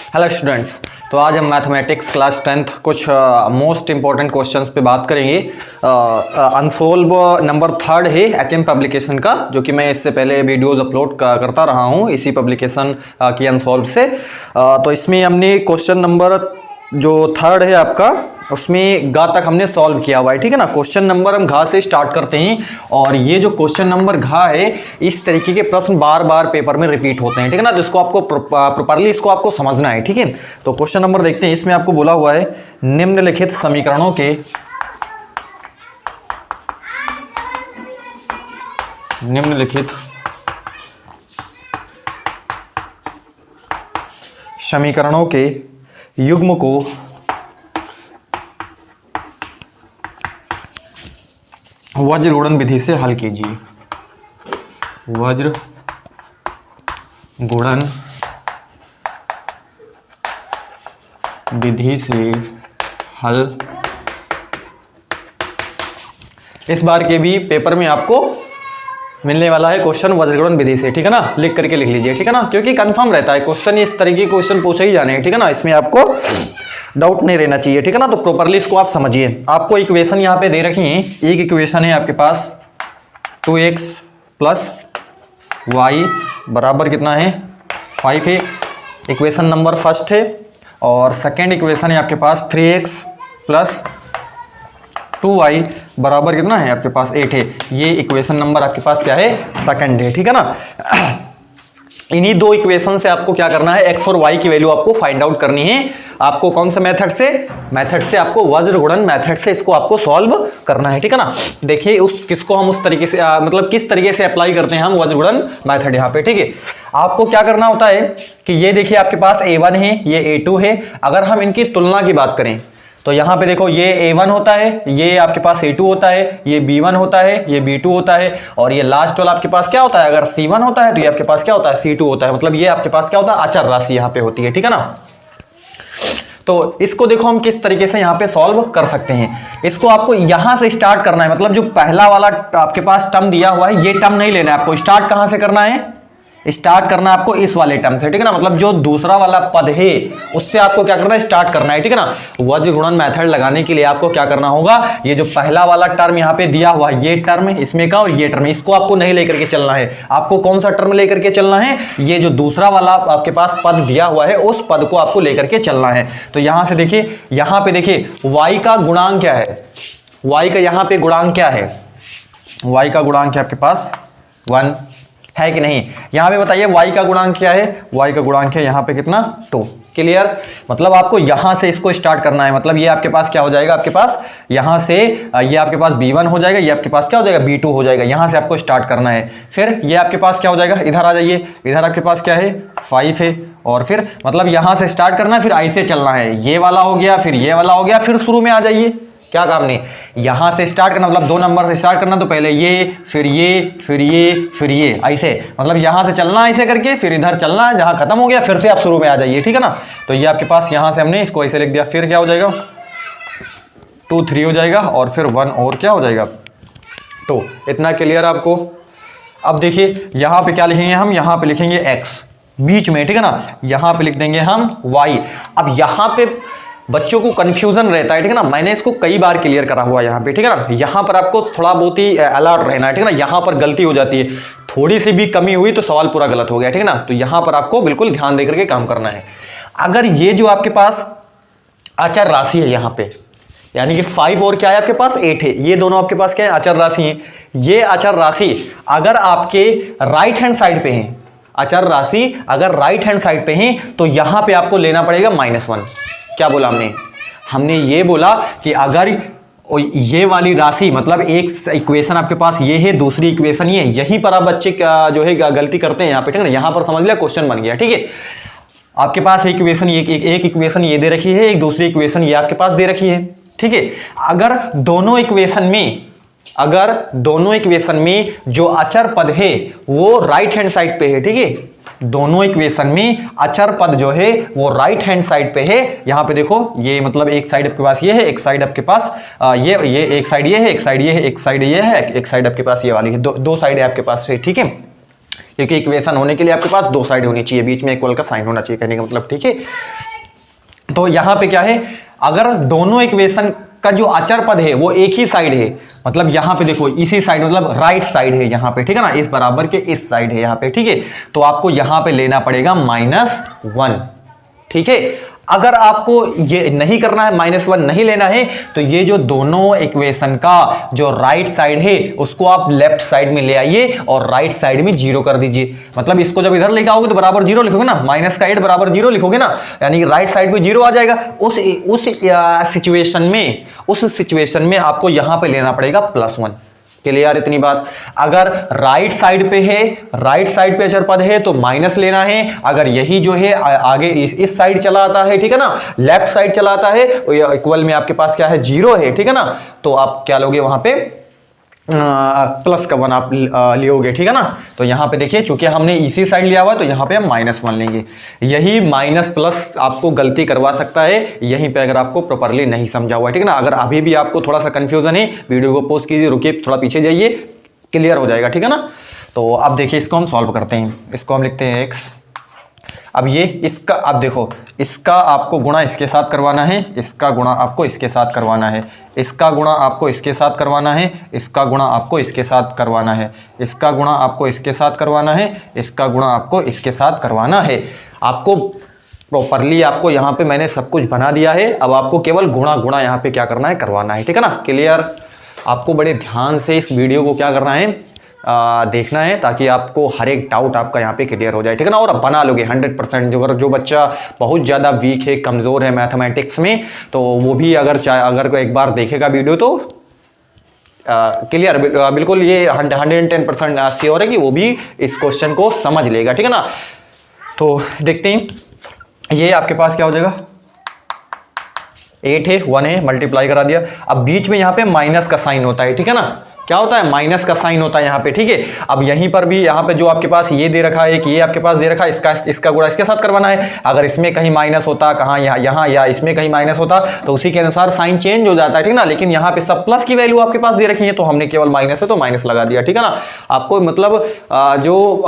Hello students, तो आज हम मैथमेटिक्स क्लास 10th कुछ मोस्ट इंपॉर्टेंट क्वेश्चंस पे बात करेंगे। अनसोल्व नंबर 3 है एचएम पब्लिकेशन का, जो कि मैं इससे पहले वीडियोस अपलोड करता रहा हूँ इसी पब्लिकेशन की अनसोल्व से। तो इसमें हमने क्वेश्चन नंबर जो 3 है आपका, उसमें घ तक हमने सॉल्व किया हुआ है, ठीक है ना। क्वेश्चन नंबर हम घ से स्टार्ट करते हैं, और ये जो क्वेश्चन नंबर घ है, इस तरीके के प्रश्न बार बार पेपर में रिपीट होते हैं, ठीक है ना। तो इसको आपको प्रॉपर्ली इसको आपको समझना है, ठीक है। तो क्वेश्चन नंबर देखते हैं। इसमें आपको बोला हुआ है निम्नलिखित समीकरणों के युग्म को वज्र गुणन विधि से हल कीजिए। वज्र गुणन विधि से हल। इस बार के भी पेपर में आपको मिलने वाला है क्वेश्चन वज्र गुणन विधि से, ठीक है ना। लिख करके लिख लीजिए, ठीक है ना, क्योंकि कंफर्म रहता है क्वेश्चन, इस तरीके के क्वेश्चन पूछे ही जाने हैं, ठीक है ना। इसमें आपको डाउट नहीं रहना चाहिए, ठीक है ना। तो प्रॉपर्ली इसको आप समझिए। आपको इक्वेशन यहाँ पे दे रखी है। एक इक्वेशन है आपके पास 2x प्लस वाई बराबर कितना है 5 है, इक्वेशन नंबर फर्स्ट है। और सेकेंड इक्वेशन है आपके पास 3x प्लस 2y बराबर कितना है आपके पास 8 है। ये इक्वेशन नंबर आपके पास क्या है, सेकंड है, ठीक है ना। इन्हीं दो इक्वेशन से आपको क्या करना है, x और y की वैल्यू आपको फाइंड आउट करनी है। आपको कौन से मेथड से आपको वज्र गुणन मेथड से इसको आपको सॉल्व करना है, ठीक है ना। देखिए किसको हम उस तरीके से मतलब किस तरीके से अप्लाई करते हैं हम वज्र गुणन मेथड यहाँ पे, ठीक है। आपको क्या करना होता है कि ये देखिए आपके पास a1 है, ये a2 है। अगर हम इनकी तुलना की बात करें तो यहाँ पे देखो ये a1 होता है, ये आपके पास a2 होता है, ये b1 होता है, ये b2 होता है, और ये लास्ट वाला आपके पास क्या होता है, अगर c1 होता है तो ये आपके पास क्या होता है, c2 होता है। मतलब ये आपके पास क्या होता है, अचर राशि यहाँ पे होती है, ठीक है ना। तो इसको देखो हम किस तरीके से यहाँ पे सॉल्व कर सकते हैं। इसको आपको यहाँ से स्टार्ट करना है, मतलब जो पहला वाला आपके पास टर्म दिया हुआ है, ये टर्म नहीं लेना है आपको। स्टार्ट कहाँ से करना है, स्टार्ट करना है आपको इस वाले टर्म से, ठीक है ना। मतलब जो दूसरा वाला पद है उससे आपको क्या करना है, स्टार्ट करना है, ठीक है ना। वज्र गुणन मेथड लगाने के लिए आपको क्या करना होगा, ये जो पहला वाला टर्म यहाँ पे दिया हुआ है, ये टर्म इसमें का और ये टर्म, इसको आपको नहीं लेकर के चलना है। आपको कौन सा टर्म लेकर के चलना है, ये जो दूसरा वाला आपके पास पद दिया हुआ है, उस पद को आपको लेकर के चलना है। तो यहां से देखिए, यहां पे देखिए y का गुणांक क्या है, y का यहां पे गुणांक क्या है, y का गुणांक है आपके पास 1 है कि नहीं। यहां पे बताइए y का गुणांक क्या है, y का गुणांक है यहाँ पे कितना 2। क्लियर। मतलब आपको यहां से इसको स्टार्ट करना है। मतलब ये आपके पास क्या हो जाएगा, आपके पास यहां से ये आपके पास b1 हो जाएगा, ये आपके पास क्या हो जाएगा b2 हो जाएगा। यहां से आपको स्टार्ट करना है। फिर ये आपके पास क्या हो जाएगा, इधर आ जाइए, इधर आपके पास क्या है 5 है। और फिर मतलब यहां से स्टार्ट करना है, फिर ऐसे चलना है। ये वाला हो गया, फिर ये वाला हो गया, फिर शुरू में आ जाइए। क्या काम नहीं, यहां से स्टार्ट करना, मतलब 2 नंबर से स्टार्ट करना। तो पहले ये, फिर ये, फिर ये, फिर ये, ऐसे। मतलब यहां से चलना ऐसे करके, फिर इधर चलना है, जहां खत्म हो गया फिर से आप शुरू में आ जाइए, ठीक है ना। तो ये आपके पास यहां से हमने इसको ऐसे लिख दिया। फिर क्या हो जाएगा 2 3 हो जाएगा, और फिर 1 और क्या हो जाएगा 2। इतना क्लियर आपको। अब देखिए यहां पे क्या लिखेंगे हम, यहां पे लिखेंगे x बीच में, ठीक है ना। यहां पे लिख देंगे हम y। अब यहां पे बच्चों को कंफ्यूजन रहता है, ठीक है ना। मैंने इसको कई बार क्लियर करा हुआ यहाँ पे, ठीक है ना। यहाँ पर आपको थोड़ा बहुत ही अलर्ट रहना है, ठीक है ना। यहाँ पर गलती हो जाती है, थोड़ी सी भी कमी हुई तो सवाल पूरा गलत हो गया, ठीक है ना। तो यहाँ पर आपको बिल्कुल ध्यान देकर के काम करना है। अगर ये जो आपके पास अचर राशि है यहाँ पे, यानी कि 5 और क्या है आपके पास 8 है, ये दोनों आपके पास क्या है, अचर राशि है। ये अचर राशि अगर आपके राइट हैंड साइड पे है, अचर राशि अगर राइट हैंड साइड पे है, तो यहां पे आपको लेना पड़ेगा -1। क्या बोला हमने ये बोला कि अगर ये वाली राशि, मतलब एक इक्वेशन आपके पास ये है, दूसरी इक्वेशन ये है, यहीं पर आप बच्चे जो है गलती करते हैं यहाँ पे, ठीक है ना। यहाँ पर समझ लिया क्वेश्चन बन गया, ठीक है। आपके पास एक इक्वेशन एक इक्वेशन ये दे रखी है, एक दूसरी इक्वेशन ये आपके पास दे रखी है, ठीक है। अगर दोनों इक्वेशन में जो अचर पद है वो राइट हैंड साइड पे है, ठीक है। दोनों इक्वेशन में अचर पद जो है वो राइट हैंड साइड पे है। यहां पे देखो, ये मतलब एक साइड आपके पास ये है, एक साइड आपके पास ये एक साइड ये है, एक साइड ये है, एक साइड ये है, एक साइड आपके पास ये वाली है। दो साइड है आपके पास, ठीक है। क्योंकि इक्वेशन होने के लिए आपके पास दो साइड होनी चाहिए, बीच में इक्वल का साइन होना चाहिए, कहने का मतलब, ठीक है। तो यहां पे क्या है, अगर दोनों इक्वेशन का जो अचर पद है वो एक ही साइड है, मतलब यहां पे देखो इसी साइड मतलब राइट साइड है यहां पे, ठीक है ना, इस बराबर के इस साइड है यहां पे, ठीक है। तो आपको यहां पे लेना पड़ेगा -1, ठीक है। अगर आपको ये नहीं करना है, -1 नहीं लेना है, तो ये जो दोनों इक्वेशन का जो राइट साइड है उसको आप लेफ्ट साइड में ले आइए और राइट साइड में 0 कर दीजिए। मतलब इसको जब इधर लेके आओगे तो बराबर 0 लिखोगे ना, -8 बराबर 0 लिखोगे ना, यानी राइट साइड पे 0 आ जाएगा। उस सिचुएशन में आपको यहां पे लेना पड़ेगा +1। क्लियर इतनी बात। अगर राइट साइड पे है, राइट साइड पे अचर पद है तो माइनस लेना है। अगर यही जो है आगे इस साइड चला आता है, ठीक है ना, लेफ्ट साइड चला आता है, इक्वल में आपके पास क्या है 0 है, ठीक है ना, तो आप क्या लोगे वहां पे +1 आप लियोगे, ठीक है ना। तो यहां पे देखिए चूंकि हमने इसी साइड लिया हुआ है तो यहां पे हम -1 लेंगे। यही माइनस प्लस आपको गलती करवा सकता है यहीं पे अगर आपको प्रॉपर्ली नहीं समझा हुआ है, ठीक है ना। अगर अभी भी आपको थोड़ा सा कंफ्यूजन है, वीडियो को पॉज कीजिए, रुकिए, थोड़ा पीछे जाइए, क्लियर हो जाएगा, ठीक है ना। तो अब देखिए इसको हम सॉल्व करते हैं। इसको हम लिखते हैं x। अब ये इसका, अब देखो इसका आपको गुणा इसके साथ करवाना है, इसका गुणा आपको इसके साथ करवाना है, इसका गुणा आपको इसके साथ करवाना है, इसका गुणा आपको इसके साथ करवाना है, इसका गुणा आपको इसके साथ करवाना है, इसका गुणा आपको इसके साथ करवाना है। आपको प्रॉपरली आपको यहाँ पे मैंने सब कुछ बना दिया है। अब आपको केवल गुणा गुणा यहाँ पे क्या करना है, करवाना है, ठीक है ना। क्लियर। आपको बड़े ध्यान से इस वीडियो को क्या करना है, देखना है, ताकि आपको हर एक डाउट आपका यहाँ पे क्लियर हो जाए, ठीक है ना। और आप बना लोगे 100%। जो बच्चा बहुत ज़्यादा वीक है, कमज़ोर है मैथमेटिक्स में, तो वो भी अगर एक बार देखेगा वीडियो तो क्लियर, बिल्कुल ये 110% श्योर है कि वो भी इस क्वेश्चन को समझ लेगा, ठीक है ना। तो देखते हैं, ये आपके पास क्या हो जाएगा, 8 है, 1 है, मल्टीप्लाई करा दिया। अब बीच में यहाँ पे माइनस का साइन होता है, ठीक है ना, क्या होता है, माइनस का साइन होता है यहाँ पे, ठीक है। अब यहीं पर भी यहाँ पे जो आपके पास ये दे रखा है कि ये आपके पास दे रखा है, इसका गुणा इसके साथ करवाना है। अगर इसमें कहीं माइनस होता, कहाँ यहाँ या इसमें कहीं माइनस होता, तो उसी के अनुसार साइन चेंज हो जाता है, ठीक है ना। लेकिन यहाँ पे सब प्लस की वैल्यू आपके पास दे रखी है, तो हमने केवल माइनस है तो माइनस लगा दिया, ठीक है ना। आपको मतलब जो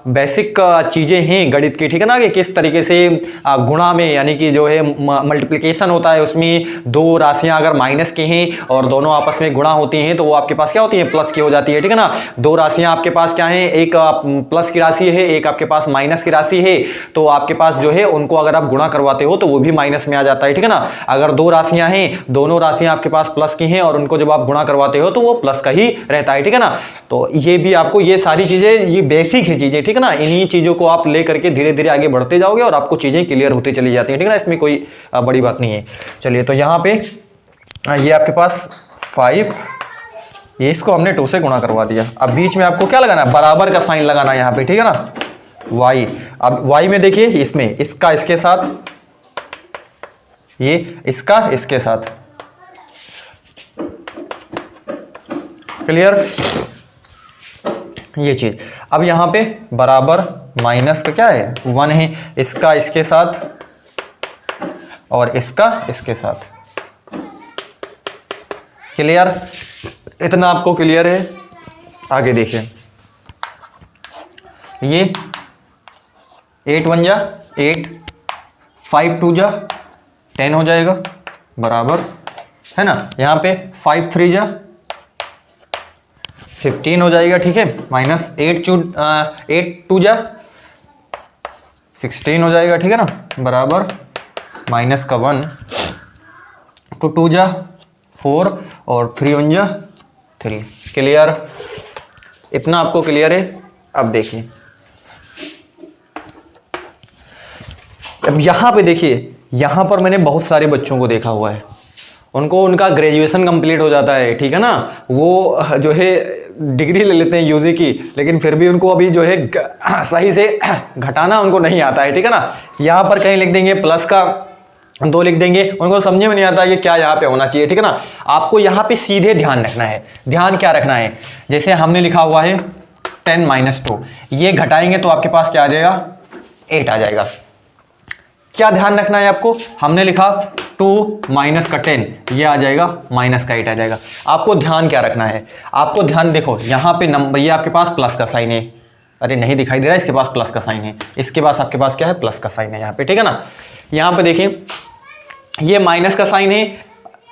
बेसिक चीजें हैं गणित की, ठीक है ना, कि किस तरीके से गुणा में, यानी कि जो है मल्टीप्लीकेशन होता है, उसमें दो राशियां अगर माइनस की हैं और दोनों आपस में गुणा होती हैं तो वो आपके पास क्या होती है, प्लस की हो जाती है, ठीक है ना। दो राशियां आपके पास क्या है, एक प्लस की राशि है, एक आपके पास माइनस की राशि है, तो आपके पास जो है उनको अगर आप गुणा करवाते हो तो वो भी माइनस में आ जाता है, ठीक है ना। अगर दो राशियां हैं, दोनों राशियां आपके पास प्लस की हैं और उनको जब आप गुणा करवाते हो तो वो प्लस का ही रहता है, ठीक है ना। तो ये भी आपको, ये सारी चीजें, ये बेसिक है चीजें, ठीक है ना। इन्हीं चीजों को आप लेकर के धीरे धीरे आगे बढ़ते जाओगे और आपको चीजें क्लियर होती चली जाती है, ठीक है ना। इसमें कोई बड़ी बात नहीं है। चलिए, तो यहाँ पे ये आपके पास 5, ये इसको हमने 2 से गुणा करवा दिया। अब बीच में आपको क्या लगाना है, बराबर का साइन लगाना है यहाँ पे, ठीक है ना, y। अब y में देखिए, इसमें इसका इसके साथ, ये इसका इसके साथ, क्लियर ये चीज। अब यहाँ पे बराबर माइनस का क्या है, 1 है, इसका इसके साथ और इसका इसके साथ, क्लियर। इतना आपको क्लियर है। आगे देखिए, ये 8 1 जा 8, 5 2 जा 10 हो जाएगा, बराबर है ना। यहाँ पे 5 3 जा 15 हो जाएगा, ठीक है। माइनस 8 2 जा 16 हो जाएगा, ठीक है ना, बराबर माइनस का 1 तो 2 जा 4 और 3 1 जा 3, क्लियर। इतना आपको क्लियर है। अब देखिए, अब यहां पे देखिए, यहां पर मैंने बहुत सारे बच्चों को देखा हुआ है, उनको उनका ग्रेजुएशन कंप्लीट हो जाता है, ठीक है ना, वो जो है डिग्री ले लेते हैं यूजी की, लेकिन फिर भी उनको अभी जो है सही से घटाना उनको नहीं आता है, ठीक है ना। यहां पर कहीं लिख देंगे प्लस का 2 लिख देंगे, उनको समझ में नहीं आता कि क्या यहाँ पे होना चाहिए, ठीक है ना। आपको यहाँ पे सीधे ध्यान रखना है। ध्यान क्या रखना है, जैसे हमने लिखा हुआ है 10 - 2, ये घटाएंगे तो आपके पास क्या आ जाएगा, 8 आ जाएगा। क्या ध्यान रखना है आपको, हमने लिखा 2 माइनस का 10, ये आ जाएगा माइनस का 8 आ जाएगा। आपको ध्यान क्या रखना है, आपको ध्यान देखो, यहाँ पे नंबर, ये आपके पास प्लस का साइन है, अरे नहीं दिखाई दे रहा है, इसके पास प्लस का साइन है, इसके पास आपके पास क्या है, प्लस का साइन है यहाँ पे, ठीक है ना। यहाँ पे देखिए ये माइनस का साइन है,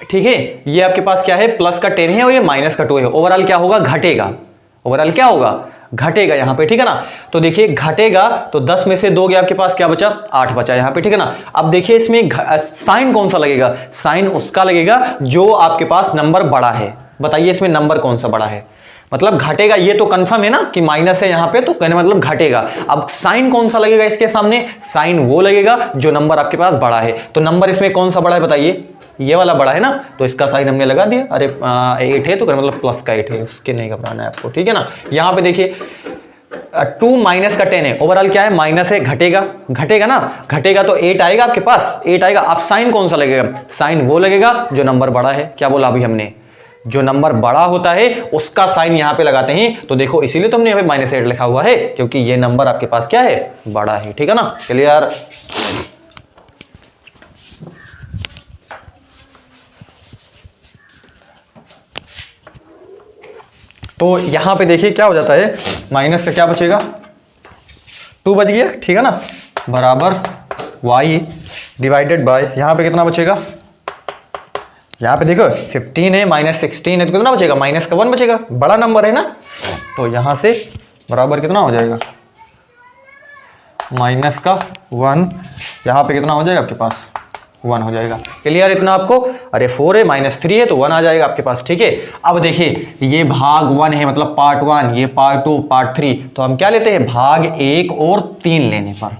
ठीक है, ये आपके पास क्या है, प्लस का 10 है और ये माइनस का 2 है। ओवरऑल क्या होगा, घटेगा, ओवरऑल क्या होगा, घटेगा यहाँ पे, ठीक है ना। तो देखिए घटेगा तो 10 में से 2 गया, आपके पास क्या बचा, 8 बचा यहाँ पे, ठीक है ना। अब देखिए इसमें साइन कौन सा लगेगा, साइन उसका लगेगा जो आपके पास नंबर बड़ा है। बताइए इसमें नंबर कौन सा बड़ा है, मतलब घटेगा, ये तो कंफर्म है ना कि माइनस है यहाँ पे, तो कहने मतलब घटेगा। अब साइन कौन सा लगेगा इसके सामने, साइन वो लगेगा जो नंबर आपके पास बड़ा है। तो नंबर इसमें कौन सा बड़ा है बताइए, ये वाला बड़ा है ना, तो इसका साइन हमने लगा दिया। अरे 8 है तो मतलब प्लस का 8 है, उसके नहीं घबराना है आपको, ठीक है ना। यहाँ पे देखिए 2 माइनस का 10 है, ओवरऑल क्या है, माइनस है, घटेगा, घटेगा ना, घटेगा तो 8 आएगा आपके पास, 8 आएगा। अब साइन कौन सा लगेगा, साइन वो लगेगा जो नंबर बड़ा है। क्या बोला अभी हमने, जो नंबर बड़ा होता है उसका साइन यहां पे लगाते हैं। तो देखो इसीलिए तो हमने यहाँ पे -8 लिखा हुआ है, क्योंकि ये नंबर आपके पास क्या है, बड़ा है, ठीक है ना। क्लियर। तो यहां पे देखिए क्या हो जाता है, माइनस का क्या बचेगा, 2 बच गया, ठीक है ना, बराबर y डिवाइडेड बाय, यहां पे कितना बचेगा, यहाँ पे देखो 15 है, -16 है, तो कितना बचेगा, माइनस का 1 बचेगा, बड़ा नंबर है ना। तो यहां से बराबर कितना हो जाएगा, माइनस का 1, यहाँ पे कितना हो जाएगा आपके पास, 1 हो जाएगा। क्लियर इतना आपको। अरे 4 है, -3 है तो 1 आ जाएगा आपके पास, ठीक है। अब देखिए ये भाग 1 है, मतलब पार्ट 1, ये पार्ट 2, पार्ट 3, तो हम क्या लेते हैं, भाग 1 और 3 लेने पर,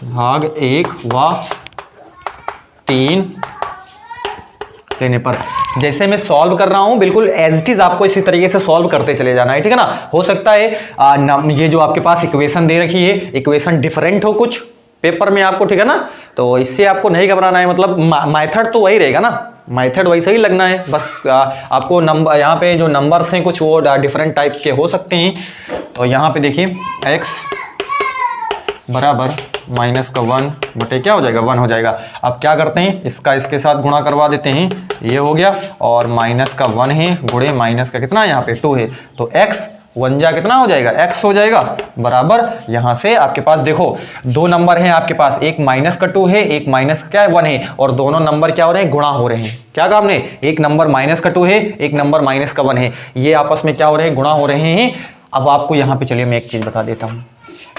भाग 1 व 3 लेने पर। जैसे मैं सॉल्व कर रहा हूं बिल्कुल एज इट इज आपको इसी तरीके से सॉल्व करते चले जाना है, ठीक है ना। हो सकता है ये जो आपके पास इक्वेशन दे रखी है, इक्वेशन डिफरेंट हो कुछ पेपर में आपको, ठीक है ना। तो इससे आपको नहीं घबराना है, मतलब मेथड तो वही रहेगा ना, मेथड वैसे ही लगना है, बस आपको नंबर यहाँ पे जो नंबर्स हैं कुछ वो डिफरेंट टाइप के हो सकते हैं। तो यहाँ पे देखिए x बराबर माइनस का 1 बटे क्या हो जाएगा, 1 हो जाएगा। अब क्या करते हैं, इसका इसके साथ गुणा करवा देते हैं, ये हो गया, और माइनस का 1 है गुणे माइनस का कितना यहाँ पे 2 है, तो x 1 जा कितना हो जाएगा, x हो जाएगा, बराबर यहाँ से आपके पास देखो 2 नंबर हैं आपके पास, एक माइनस का 2 है, एक माइनस का क्या है 1 है, और दोनों नंबर क्या हो रहे हैं, गुणा हो रहे हैं। क्या कहा हमने, एक नंबर माइनस का 2 है, एक नंबर माइनस का 1 है, ये आपस में क्या हो रहे हैं, गुणा हो रहे हैं। अब आपको यहाँ पे चलिए मैं एक चीज बता देता हूँ,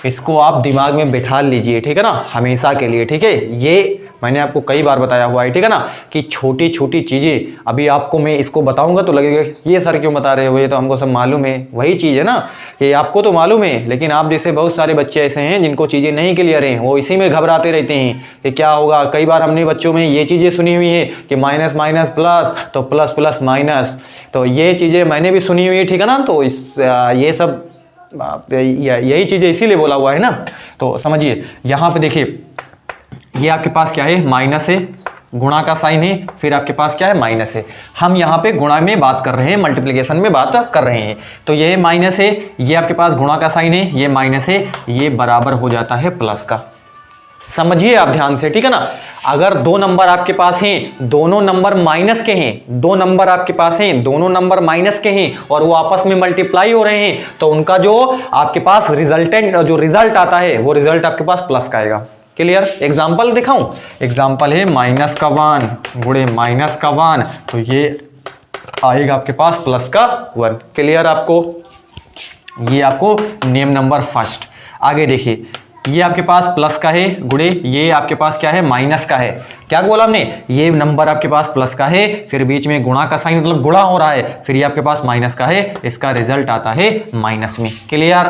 इसको आप दिमाग में बिठा लीजिए, ठीक है ना, हमेशा के लिए, ठीक है। ये मैंने आपको कई बार बताया हुआ है, ठीक है ना, कि छोटी छोटी चीज़ें अभी आपको मैं इसको बताऊंगा तो लगेगा ये सर क्यों बता रहे हो, ये तो हमको सब मालूम है। वही चीज़ है ना कि आपको तो मालूम है, लेकिन आप जैसे बहुत सारे बच्चे ऐसे हैं जिनको चीज़ें नहीं क्लियर हैं, वो इसी में घबराते रहते हैं कि क्या होगा। कई बार हमने बच्चों में ये चीज़ें सुनी हुई है कि माइनस माइनस प्लस, तो प्लस प्लस माइनस, तो ये चीज़ें मैंने भी सुनी हुई है, ठीक है ना। तो ये सब यही चीज़ें इसीलिए बोला हुआ है ना। तो समझिए यहाँ पे देखिए ये आपके पास क्या है, माइनस है, गुणा का साइन है, फिर आपके पास क्या है, माइनस है। हम यहाँ पे गुणा में बात कर रहे हैं, मल्टीप्लिकेशन में बात कर रहे हैं। तो ये माइनस है, ये आपके पास गुणा का साइन है, ये माइनस है, ये बराबर हो जाता है प्लस का। समझिए आप ध्यान से, ठीक है ना। अगर 2 नंबर आपके पास हैं, दोनों नंबर माइनस के हैं, 2 नंबर आपके पास हैं, दोनों नंबर माइनस के हैं, और वो आपस में मल्टीप्लाई हो रहे हैं, तो उनका जो आपके पास रिजल्टेंट जो रिजल्ट आता है वो रिजल्ट आपके पास प्लस का आएगा। क्लियर। एग्जाम्पल दिखाऊं, एग्जाम्पल है माइनस का 1 गुणे माइनस का 1, तो ये आएगा आपके पास प्लस का 1। क्लियर आपको, ये आपको नेम नंबर फर्स्ट। आगे देखिए ये आपके पास प्लस का है गुणे ये आपके पास क्या है, माइनस का है। क्या बोला हमने, ये नंबर आपके पास प्लस का है, फिर बीच में गुणा का साइन मतलब गुणा हो रहा है, फिर ये आपके पास माइनस का है, इसका रिजल्ट आता है माइनस में। क्लियर,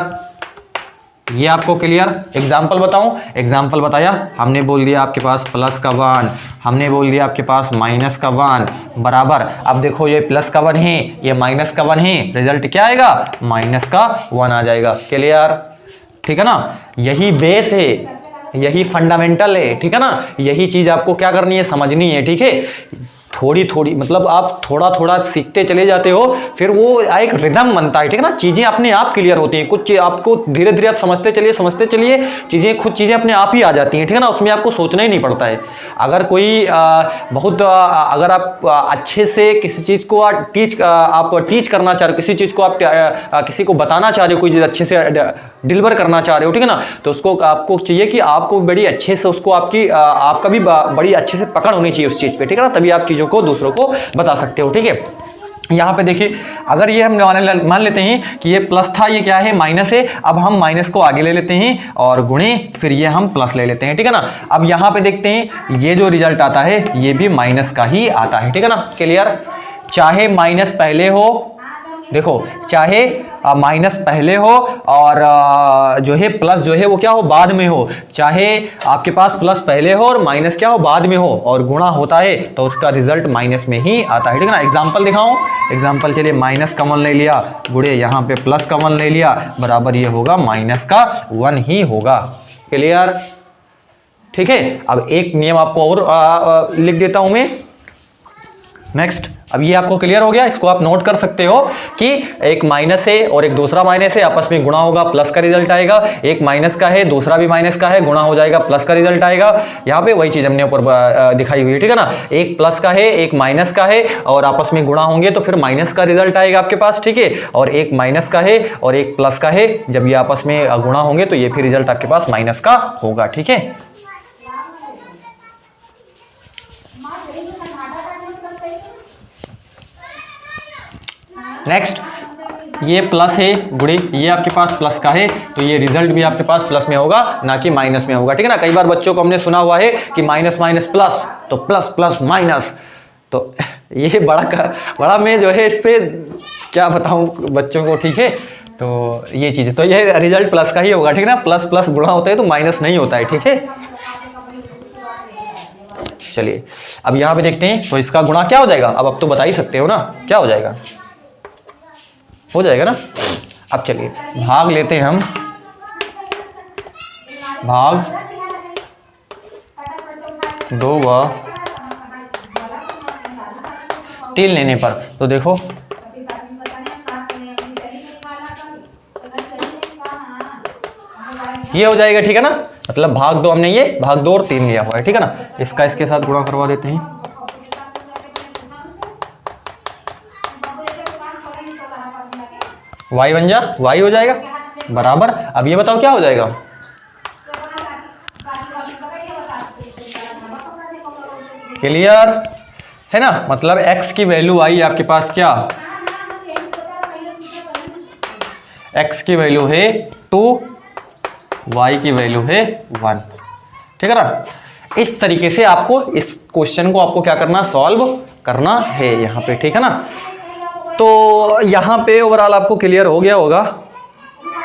ये आपको क्लियर। एग्जाम्पल बताऊं, एग्जाम्पल बताया हमने, बोल दिया आपके पास प्लस का 1, हमने बोल दिया आपके पास माइनस का 1 बराबर। अब देखो ये प्लस का 1 है, ये माइनस का 1 है, रिजल्ट क्या आएगा, माइनस का 1 आ जाएगा। क्लियर, ठीक है ना। यही बेस है, यही फंडामेंटल है, ठीक है ना। यही चीज आपको क्या करनी है, समझनी है, ठीक है। थोड़ी थोड़ी मतलब आप थोड़ा थोड़ा सीखते चले जाते हो, फिर वो एक रिदम बनता है, ठीक है ना, चीज़ें अपने आप क्लियर होती हैं, कुछ आपको धीरे धीरे आप समझते चलिए चीज़ें अपने आप ही आ जाती हैं, ठीक है ना, उसमें आपको सोचना ही नहीं पड़ता है। अगर कोई अगर आप अच्छे से किसी चीज़ को आप टीच करना चाह रहे हो, किसी चीज़ को आप किसी को बताना चाह रहे हो, कोई चीज़ अच्छे से डिलीवर करना चाह रहे हो, ठीक है ना, तो उसको आपको चाहिए कि आपको बड़ी अच्छे से उसको आपका भी बड़ी अच्छे से पकड़ होनी चाहिए उस चीज़ पे, ठीक है ना, तभी आप चीज़ों को दूसरों को बता सकते हो, ठीक है। यहाँ पे देखिए, अगर ये हम मान लेते हैं कि ये प्लस था, ये क्या है, माइनस है, अब हम माइनस को आगे ले लेते हैं और गुणे, फिर ये हम प्लस ले लेते हैं, ठीक है ना। अब यहाँ पे देखते हैं ये जो रिजल्ट आता है ये भी माइनस का ही आता है, ठीक है ना, क्लियर। चाहे माइनस पहले हो, देखो चाहे माइनस पहले हो और जो है प्लस जो है वो क्या हो, बाद में हो, चाहे आपके पास प्लस पहले हो और माइनस क्या हो, बाद में हो, और गुणा होता है तो उसका रिजल्ट माइनस में ही आता है, ठीक है ना। एग्जांपल दिखाऊं, एग्जांपल चलिए, माइनस कॉमन ले लिया, गुणे यहाँ पे प्लस कॉमन ले लिया, बराबर ये होगा माइनस का 1 ही होगा, क्लियर, ठीक है। अब एक नियम आपको और लिख देता हूं मैं, नेक्स्ट। अब ये आपको क्लियर हो गया, इसको आप नोट कर सकते हो कि एक माइनस है और एक दूसरा माइनस है, आपस में गुणा होगा, प्लस का रिजल्ट आएगा, एक माइनस का है दूसरा भी माइनस का है, गुणा हो जाएगा, प्लस का रिजल्ट आएगा। यहाँ पे वही चीज हमने ऊपर दिखाई हुई है, ठीक है ना, एक प्लस का है एक माइनस का है और आपस में गुणा होंगे तो फिर माइनस का रिजल्ट आएगा आपके पास, ठीक है, और एक माइनस का है और एक प्लस का है, जब ये आपस में गुणा होंगे तो ये फिर रिजल्ट आपके पास माइनस का होगा, ठीक है। नेक्स्ट, ये प्लस है गुणे, ये आपके पास प्लस का है तो ये रिजल्ट भी आपके पास प्लस में होगा ना कि माइनस में होगा, ठीक है ना। कई बार बच्चों को हमने सुना हुआ है कि माइनस माइनस प्लस, तो प्लस प्लस माइनस, तो ये बड़ा मैं जो है इस पे क्या बताऊं बच्चों को, ठीक है, तो ये चीज़ है, तो ये रिजल्ट प्लस का ही होगा, ठीक है ना, प्लस प्लस गुणा होता है तो माइनस नहीं होता है, ठीक है। चलिए अब यहाँ पे देखते हैं, तो इसका गुणा क्या हो जाएगा, अब तो बता ही सकते हो ना, क्या हो जाएगा, हो जाएगा ना। अब चलिए भाग लेते हैं हम, भाग 2 व 3 लेने पर, तो देखो ये हो जाएगा, ठीक है ना, मतलब भाग 2 हमने ये भाग 2 और 3 लिया हुआ है, ठीक है ना, इसका इसके साथ गुणा करवा देते हैं, y बन जा, y हो जाएगा बराबर। अब ये बताओ क्या हो जाएगा, क्लियर है ना, मतलब x की वैल्यू आई आपके पास, क्या x की वैल्यू है 2, y की वैल्यू है 1, ठीक है ना। इस तरीके से आपको इस क्वेश्चन को आपको क्या करना, सॉल्व करना है यहाँ पे, ठीक है ना। तो यहाँ पे ओवरऑल आपको क्लियर हो गया होगा,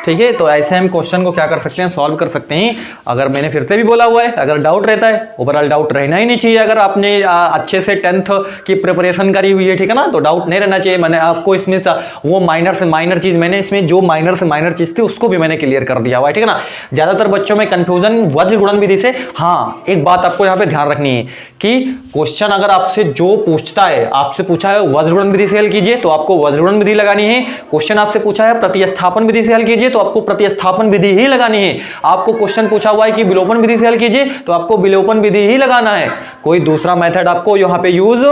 ठीक है। तो ऐसे हम क्वेश्चन को क्या कर सकते हैं, सॉल्व कर सकते हैं। अगर मैंने फिर से भी बोला हुआ है, अगर डाउट रहता है, ओवरऑल डाउट रहना ही नहीं चाहिए, अगर आपने अच्छे से 10th की प्रिपरेशन करी हुई है, ठीक है ना, तो डाउट नहीं रहना चाहिए। मैंने आपको इसमें वो माइनर से माइनर चीज़, मैंने इसमें जो माइनर से माइनर चीज़ थी उसको भी मैंने क्लियर कर दिया हुआ है, ठीक है ना। ज़्यादातर बच्चों में कन्फ्यूजन वज्र गुणन विधि से। हाँ, एक बात आपको यहाँ पे ध्यान रखनी है कि क्वेश्चन अगर आपसे जो पूछता है, आपसे पूछा है वज्र गुणन विधि से हल कीजिए तो आपको वज्र गुणन विधि लगानी है। क्वेश्चन आपसे पूछा है प्रतिस्थापन विधि से हल कीजिए तो आपको प्रतिस्थापन विधि ही लगानी है। आपको क्वेश्चन पूछा हुआ है कि विलोपन विधि से हल कीजिए तो आपको विलोपन विधि ही लगाना है। कोई दूसरा मेथड आपको यहाँ पे यूज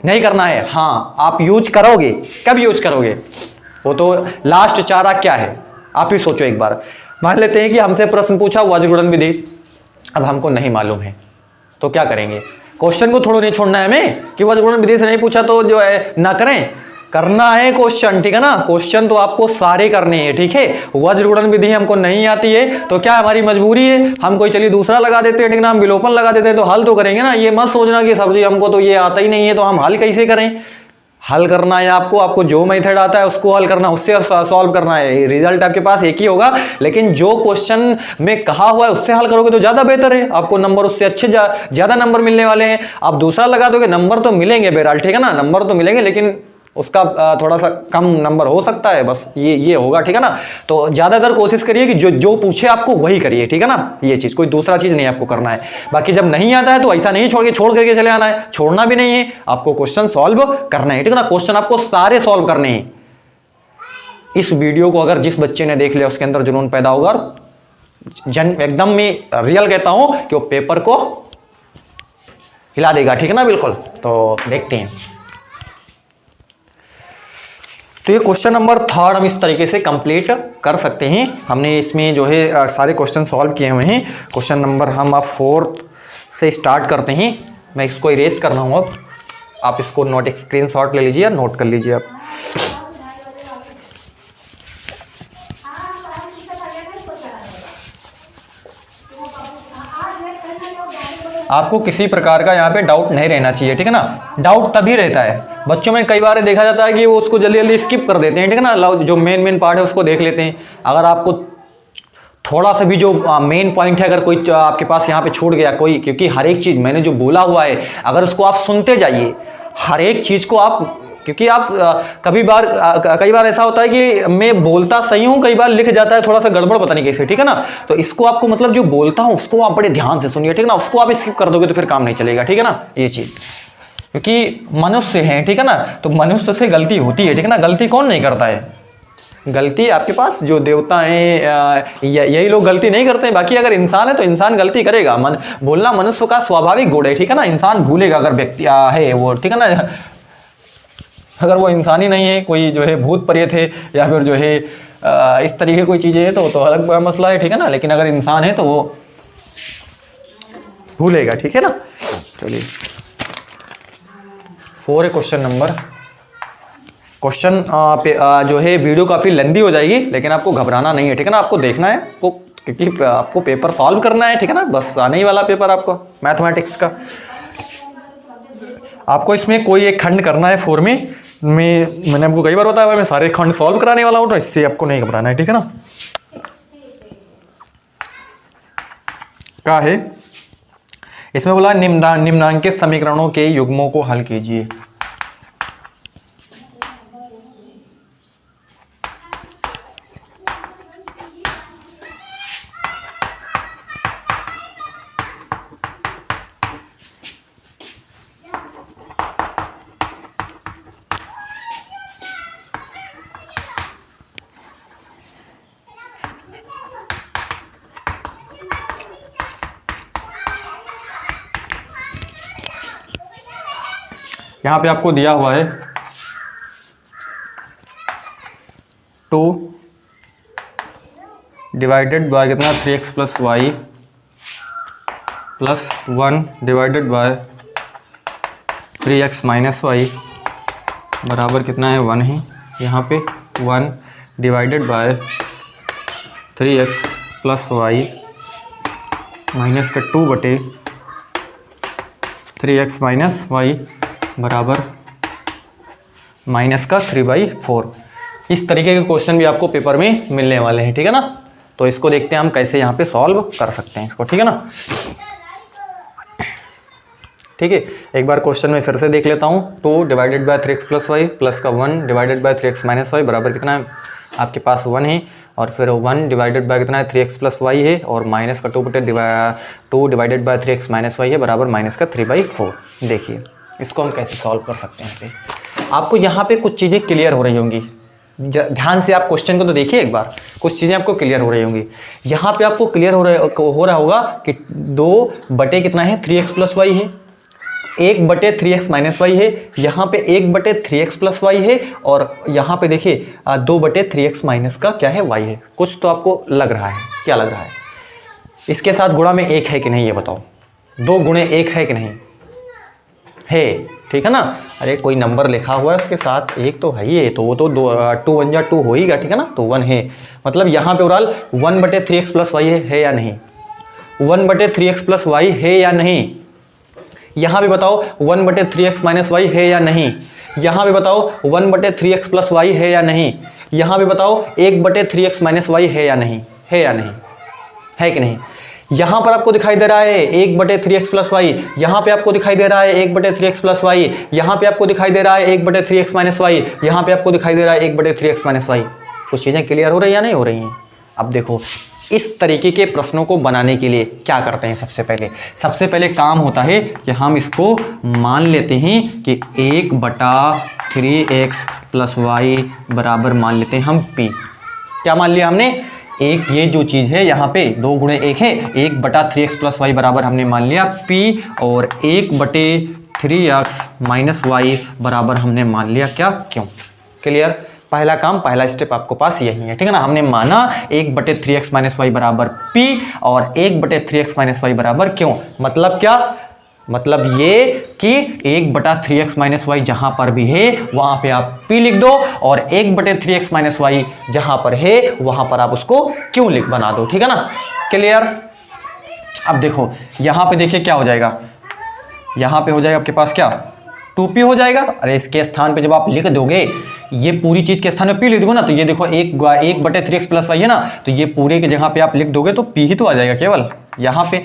नहीं करना है। हाँ, आप यूज करोगे, कब यूज करोगे वो तो लास्ट चारा क्या है आप ही सोचो एक बार। मान लेते हैं कि हमसे प्रश्न पूछा वज्र गुणन विधि, अब हमको नहीं मालूम है तो क्या करेंगे, क्वेश्चन को थोड़ा नहीं छोड़ना है हमें कि वज्र गुणन विधि से नहीं पूछा तो जो है ना करें, करना है क्वेश्चन, ठीक है ना। क्वेश्चन तो आपको सारे करने हैं, ठीक है। वज्र गुणन विधि हमको नहीं आती है तो क्या हमारी मजबूरी है, हम कोई चलिए दूसरा लगा देते हैं, ठीक ना, हम विलोपन लगा देते हैं तो हल तो करेंगे ना। ये मत सोचना कि सब्जी हमको तो ये आता ही नहीं है तो हम हल कैसे करें। हल करना है आपको जो मेथड आता है उसको हल करना, उससे सॉल्व करना है। रिजल्ट आपके पास एक ही होगा, लेकिन जो क्वेश्चन में कहा हुआ है उससे हल करोगे तो ज्यादा बेहतर है, आपको नंबर उससे अच्छे ज्यादा नंबर मिलने वाले हैं। आप दूसरा लगा दोगे, नंबर तो मिलेंगे बहरहाल, ठीक है ना, नंबर तो मिलेंगे, लेकिन उसका थोड़ा सा कम नंबर हो सकता है, बस ये होगा, ठीक है ना। तो ज़्यादातर कोशिश करिए कि जो पूछे आपको वही करिए, ठीक है ना। ये चीज़, कोई दूसरा चीज़ नहीं आपको करना है। बाकी जब नहीं आता है तो ऐसा नहीं छोड़ करके चले आना है, छोड़ना भी नहीं है, आपको क्वेश्चन सॉल्व करना है, ठीक है ना। क्वेश्चन आपको सारे सॉल्व करने हैं। इस वीडियो को अगर जिस बच्चे ने देख लिया उसके अंदर जुनून पैदा होगा, एकदम मैं रियल कहता हूं कि वो पेपर को हिला देगा, ठीक है ना, बिल्कुल। तो देखते हैं। तो ये क्वेश्चन नंबर 3 हम इस तरीके से कंप्लीट कर सकते हैं। हमने इसमें जो है सारे क्वेश्चन सॉल्व किए हुए हैं। क्वेश्चन नंबर हम अब 4 से स्टार्ट करते हैं। मैं इसको इरेज कर रहा हूँ अब, आप इसको नोट स्क्रीनशॉट ले लीजिए, नोट कर लीजिए आप। आपको किसी प्रकार का यहाँ पे डाउट नहीं रहना चाहिए, ठीक है ना। डाउट तभी रहता है बच्चों में, कई बार देखा जाता है कि वो उसको जल्दी जल्दी स्किप कर देते हैं, ठीक है ना। जो मेन पार्ट है उसको देख लेते हैं। अगर आपको थोड़ा सा भी जो मेन पॉइंट है, अगर कोई आपके पास यहाँ पे छूट गया कोई, क्योंकि हर एक चीज़ मैंने जो बोला हुआ है अगर उसको आप सुनते जाइए, हर एक चीज़ को आप, क्योंकि आप कई बार ऐसा होता है कि मैं बोलता सही हूँ, कई बार लिख जाता है थोड़ा सा गड़बड़, पता नहीं कैसे, ठीक है ना। तो इसको आपको मतलब जो बोलता हूँ उसको आप बड़े ध्यान से सुनिए, ठीक है ना। उसको आप स्किप कर दोगे तो फिर काम नहीं चलेगा, ठीक है ना। ये चीज़, क्योंकि मनुष्य है, ठीक है ना, तो मनुष्य से गलती होती है, ठीक है ना। गलती कौन नहीं करता है? गलती आपके पास जो देवता हैं यही लोग गलती नहीं करते हैं। बाकी अगर इंसान है तो इंसान गलती करेगा। बोलना मनुष्य का स्वाभाविक गुण है, ठीक है ना। इंसान भूलेगा अगर व्यक्ति है वो, ठीक है ना। अगर वो इंसान ही नहीं है, कोई जो है भूत प्रेत है या फिर जो है इस तरीके कोई चीज़ें हैं तो अलग मसला है, ठीक है ना। लेकिन अगर इंसान है तो वो भूलेगा, ठीक है ना। चलिए 4 क्वेश्चन नंबर। क्वेश्चन जो है वीडियो काफ़ी लंबी हो जाएगी, लेकिन आपको घबराना नहीं है, ठीक है ना। आपको देखना है क्योंकि आपको पेपर सॉल्व करना है, ठीक है ना। बस आने ही वाला पेपर आपको मैथमेटिक्स का। आपको इसमें कोई एक खंड करना है 4 में। मैंने आपको कई बार बताया हुआ मैं सारे खंड सॉल्व कराने वाला हूँ, तो इससे आपको नहीं घबराना है, ठीक है ना। क्या है इसमें बोला, निम्नांकित समीकरणों के युग्मों को हल कीजिए। यहाँ पे आपको दिया हुआ है 2 डिवाइडेड बाय कितना 3x plus Y plus 1 divided by 3x minus Y बराबर कितना है 1 है। यहाँ पे 1 divided by 3x plus Y minus का 2 बटे 3x माइनस वाई बराबर माइनस का 3/4। इस तरीके के क्वेश्चन भी आपको पेपर में मिलने वाले हैं, ठीक है ना। तो इसको देखते हैं हम कैसे यहाँ पे सॉल्व कर सकते हैं इसको, ठीक है ना। ठीक है, एक बार क्वेश्चन में फिर से देख लेता हूँ। 2 divided by 3x plus Y plus का 1 divided by 3x minus Y बराबर कितना है आपके पास 1 है, और फिर 1 डिवाइडेड बाय कितना है 3x प्लस वाई है, और माइनस का 2 divided by 3x minus Y है बराबर माइनस का 3/4। देखिए इसको हम कैसे सॉल्व कर सकते हैं। आपको यहाँ पे कुछ चीज़ें क्लियर हो रही होंगी, ध्यान से आप क्वेश्चन को तो देखिए एक बार, कुछ चीज़ें आपको क्लियर हो रही होंगी। यहाँ पे आपको क्लियर हो रहा होगा कि 2 बटे कितना है 3x प्लस वाई है, 1 बटे 3x माइनस वाई है, यहाँ पे 1 बटे 3x प्लस वाई है, और यहाँ पे देखिए 2 बटे 3x माइनस का क्या है वाई है। कुछ तो आपको लग रहा है, क्या लग रहा है? इसके साथ गुणा में 1 है कि नहीं ये बताओ। 2 गुणे 1 है कि नहीं है, ठीक है ना। अरे कोई नंबर लिखा हुआ है उसके साथ 1 तो है ही है, तो वो तो 2 1 जा 2 होएगा, ठीक है ना। तो 1 है, मतलब यहाँ पे ओवरऑल 1 बटे 3x प्लस वाई है या नहीं, 1 बटे 3x प्लस वाई है या नहीं। यहाँ पे बताओ 1 बटे 3x माइनस वाई है या नहीं। यहाँ पे बताओ 1 बटे 3x प्लस वाई है या नहीं। यहाँ पे बताओ 1 बटे 3x माइनस वाई है या नहीं, है या नहीं, है कि नहीं। यहां पर आपको दिखाई दे रहा है 1/3x प्लस वाई, यहां पे आपको दिखाई दे रहा है 1/3x प्लस वाई, यहां पे आपको दिखाई दे रहा है 1/3x माइनस वाई, यहां पे आपको दिखाई दे रहा है 1/3x माइनस वाई। कुछ चीजें क्लियर हो रही है या नहीं हो रही हैं? अब देखो इस तरीके के प्रश्नों को बनाने के लिए क्या करते हैं, सबसे पहले काम होता है कि हम इसको मान लेते हैं कि 1/3x प्लस वाई बराबर मान लेते हैं हम p। क्या मान लिया हमने? एक ये जो चीज़ है यहाँ पे 2 गुणे 1 है, 1/3x प्लस वाई बराबर हमने मान लिया p, और 1/3x माइनस वाई बराबर हमने मान लिया क्या क्यों। क्लियर? पहला काम, पहला स्टेप आपको पास यही है, ठीक है ना। हमने माना 1/3x माइनस वाई बराबर p और 1/3x माइनस वाई बराबर क्यों। मतलब क्या? मतलब ये कि 1/3x माइनस वाई जहां पर भी है वहां पे आप p लिख दो, और 1/3x माइनस वाई जहां पर है वहां पर आप उसको क्यों लिख बना दो, ठीक है ना। क्लियर? अब देखो यहां पे देखिए क्या हो जाएगा, यहां पे हो जाएगा आपके पास क्या 2p हो जाएगा। अरे इसके स्थान पे जब आप लिख दोगे, ये पूरी चीज के स्थान पे p लिख दोगे ना, तो ये देखो 1/3x प्लस वाई है ना, तो ये पूरे की जगह पे आप लिख दोगे तो p ही तो आ जाएगा केवल। यहाँ पे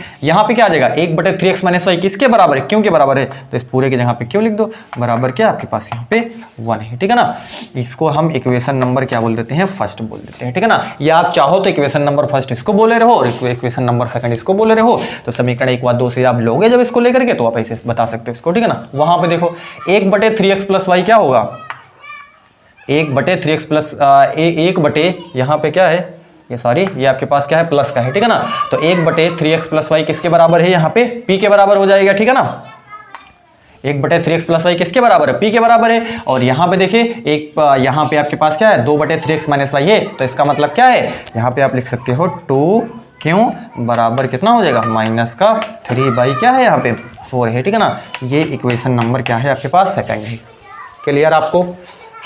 क्या आ जाएगा 1/3x माइनस वाई किसके बराबर है, क्यों के बराबर है, तो इस पूरे के जगह पे क्यों लिख दो, बराबर क्या आपके पास यहाँ पे 1 है, ठीक है ना। इसको हम इक्वेशन नंबर क्या बोल देते हैं, फर्स्ट बोल देते हैं, ठीक है ना। या आप चाहो तो इक्वेशन नंबर फर्स्ट इसको बोले रहो और इक्वेशन नंबर सेकंड इसको बोले रहो। तो समीकरण 1 व 2 से आप लोगे जब इसको लेकर के, तो आप ऐसे बता सकते हो इसको, ठीक है ना। वहां पे देखो 1/3x प्लस वाई क्या होगा, 1/3x प्लस 1 यहाँ पे क्या है, ये सॉरी ये आपके पास क्या है प्लस का है, ठीक है ना। तो 1/3x प्लस वाई किसके बराबर है, यहाँ पे p के बराबर हो जाएगा, ठीक है ना। 1/3x प्लस वाई किसके बराबर है, p के बराबर है। और यहाँ पे देखिए यहाँ पे आपके पास क्या है 2/3x माइनस वाई है, तो इसका मतलब क्या है, यहाँ पे आप लिख सकते हो 2 क्यों बराबर कितना हो जाएगा माइनस का 3 क्या है यहाँ पे 4 है, ठीक है ना। ये इक्वेशन नंबर क्या है आपके पास सेकंड है। क्लियर? आपको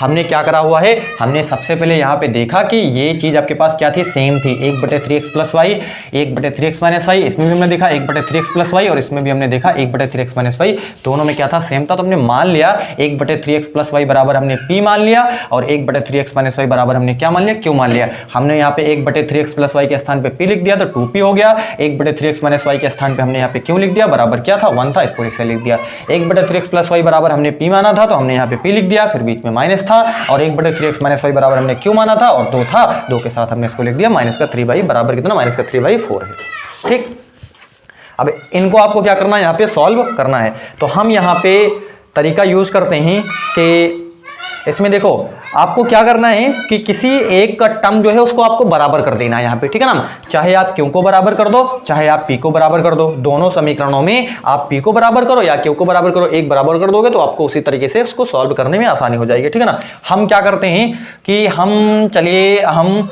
हमने क्या करा हुआ है, हमने सबसे पहले यहाँ पे देखा कि ये चीज़ आपके पास क्या थी, सेम थी 1/3x plus Y 1/3x minus Y. इसमें भी हमने देखा 1/3x प्लस वाई और इसमें भी हमने देखा 1/3x माइनस वाई। दोनों में क्या था, सेम था। तो हमने मान लिया 1/3x प्लस वाई बराबर हमने p मान लिया, और 1/3x माइनस वाई बराबर हमने क्या मान लिया, क्यों मान लिया। हमने यहाँ पे 1/3x प्लस वाई के स्थान पे p लिख दिया तो 2p हो गया। 1/3x माइनस वाई के स्थान पे हमने यहाँ पे क्यों लिख दिया, बराबर क्या था 1 था, इसको ऐसे लिख दिया। 1/3x प्लस वाई बराबर हमने p माना था तो हमने यहाँ पे p लिख दिया, फिर बीच में माइनस था, और 1/3x माइनस वाई बराबर हमने क्यों माना था, और 2 था, 2 के साथ हमने इसको लिख दिया माइनस का 3 बराबर कितना, माइनस का 3/4 है, ठीक। अब इनको आपको क्या करना है, यहाँ पे सॉल्व करना है। तो हम यहाँ पे तरीका यूज करते हैं कि इसमें देखो आपको क्या करना है कि किसी एक का टर्म जो है उसको आपको बराबर कर देना है यहाँ पे, ठीक है ना। चाहे आप क्यू को बराबर कर दो, चाहे आप पी को बराबर कर दो। दोनों समीकरणों में आप पी को बराबर करो या क्यू को बराबर करो, एक बराबर कर दोगे तो आपको उसी तरीके से उसको सॉल्व करने में आसानी हो जाएगी, ठीक है ना। हम क्या करते हैं कि हम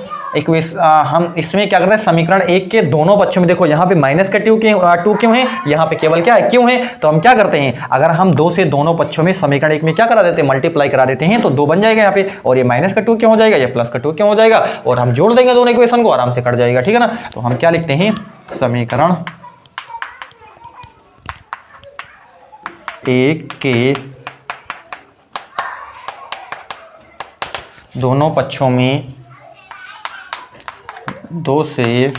इसमें क्या करते हैं, समीकरण 1 के दोनों पक्षों में देखो यहाँ पे माइनस का 2 क्यों है, यहाँ पे केवल क्या है क्यों है। तो हम क्या करते हैं, अगर हम 2 से दोनों पक्षों में समीकरण 1 में क्या करा देते हैं, मल्टीप्लाई करा देते हैं, तो 2 बन जाएगा यहाँ पे, और ये माइनस का 2 क्यों हो जाएगा, ये प्लस का 2 क्यों हो जाएगा, और हम जोड़ देंगे दोनों इक्वेशन को, आराम से कट जाएगा, ठीक है ना। तो हम क्या लिखते हैं, समीकरण 1 के दोनों पक्षों में 2 से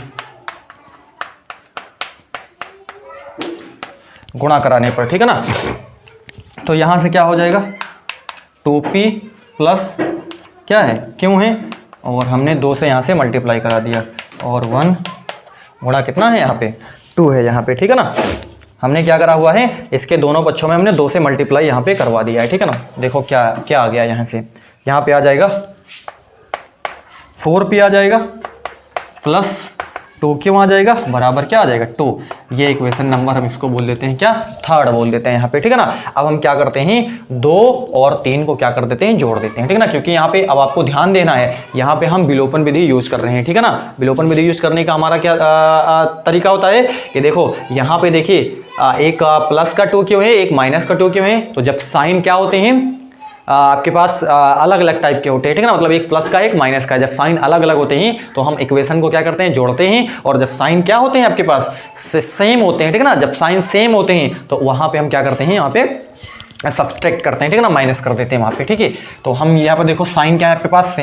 गुणा कराने पर, ठीक है ना। तो यहां से क्या हो जाएगा 2p प्लस क्या है क्यों है, और हमने 2 से यहां से मल्टीप्लाई करा दिया, और 1 गुणा कितना है यहाँ पे 2 है यहाँ पे, ठीक है ना। हमने क्या करा हुआ है, इसके दोनों पक्षों में हमने 2 से मल्टीप्लाई यहाँ पे करवा दिया है, ठीक है ना। देखो क्या क्या आ गया यहाँ से, यहाँ पे आ जाएगा 4p आ जाएगा प्लस 2 क्यों आ जाएगा, बराबर क्या आ जाएगा 2। ये इक्वेशन नंबर हम इसको बोल देते हैं क्या, थर्ड बोल देते हैं यहाँ पे, ठीक है ना। अब हम क्या करते हैं 2 और 3 को क्या कर देते हैं, जोड़ देते हैं, ठीक है ना। क्योंकि यहाँ पे अब आपको ध्यान देना है, यहाँ पे हम विलोपन विधि यूज कर रहे हैं, ठीक है ना। विलोपन विधि यूज करने का हमारा क्या तरीका होता है कि देखो यहाँ पे देखिए एक प्लस का 2 क्यों है, एक माइनस का 2 क्यों है। तो जब साइन क्या होते हैं आपके पास अलग अलग टाइप के होते हैं, ठीक है ना। मतलब एक प्लस का एक माइनस का, जब साइन अलग अलग होते हैं तो हम इक्वेशन को क्या करते हैं, जोड़ते हैं। और जब साइन क्या होते हैं आपके पास सेम होते हैं, ठीक है ना। जब साइन सेम होते हैं तो वहां पे हम क्या करते हैं, यहाँ पे सब्सट्रैक्ट करते हैं, ठीक है ना, माइनस कर देते हैं वहां पे, ठीक है। तो हम यहाँ पे देखो साइन क्या है आपके पास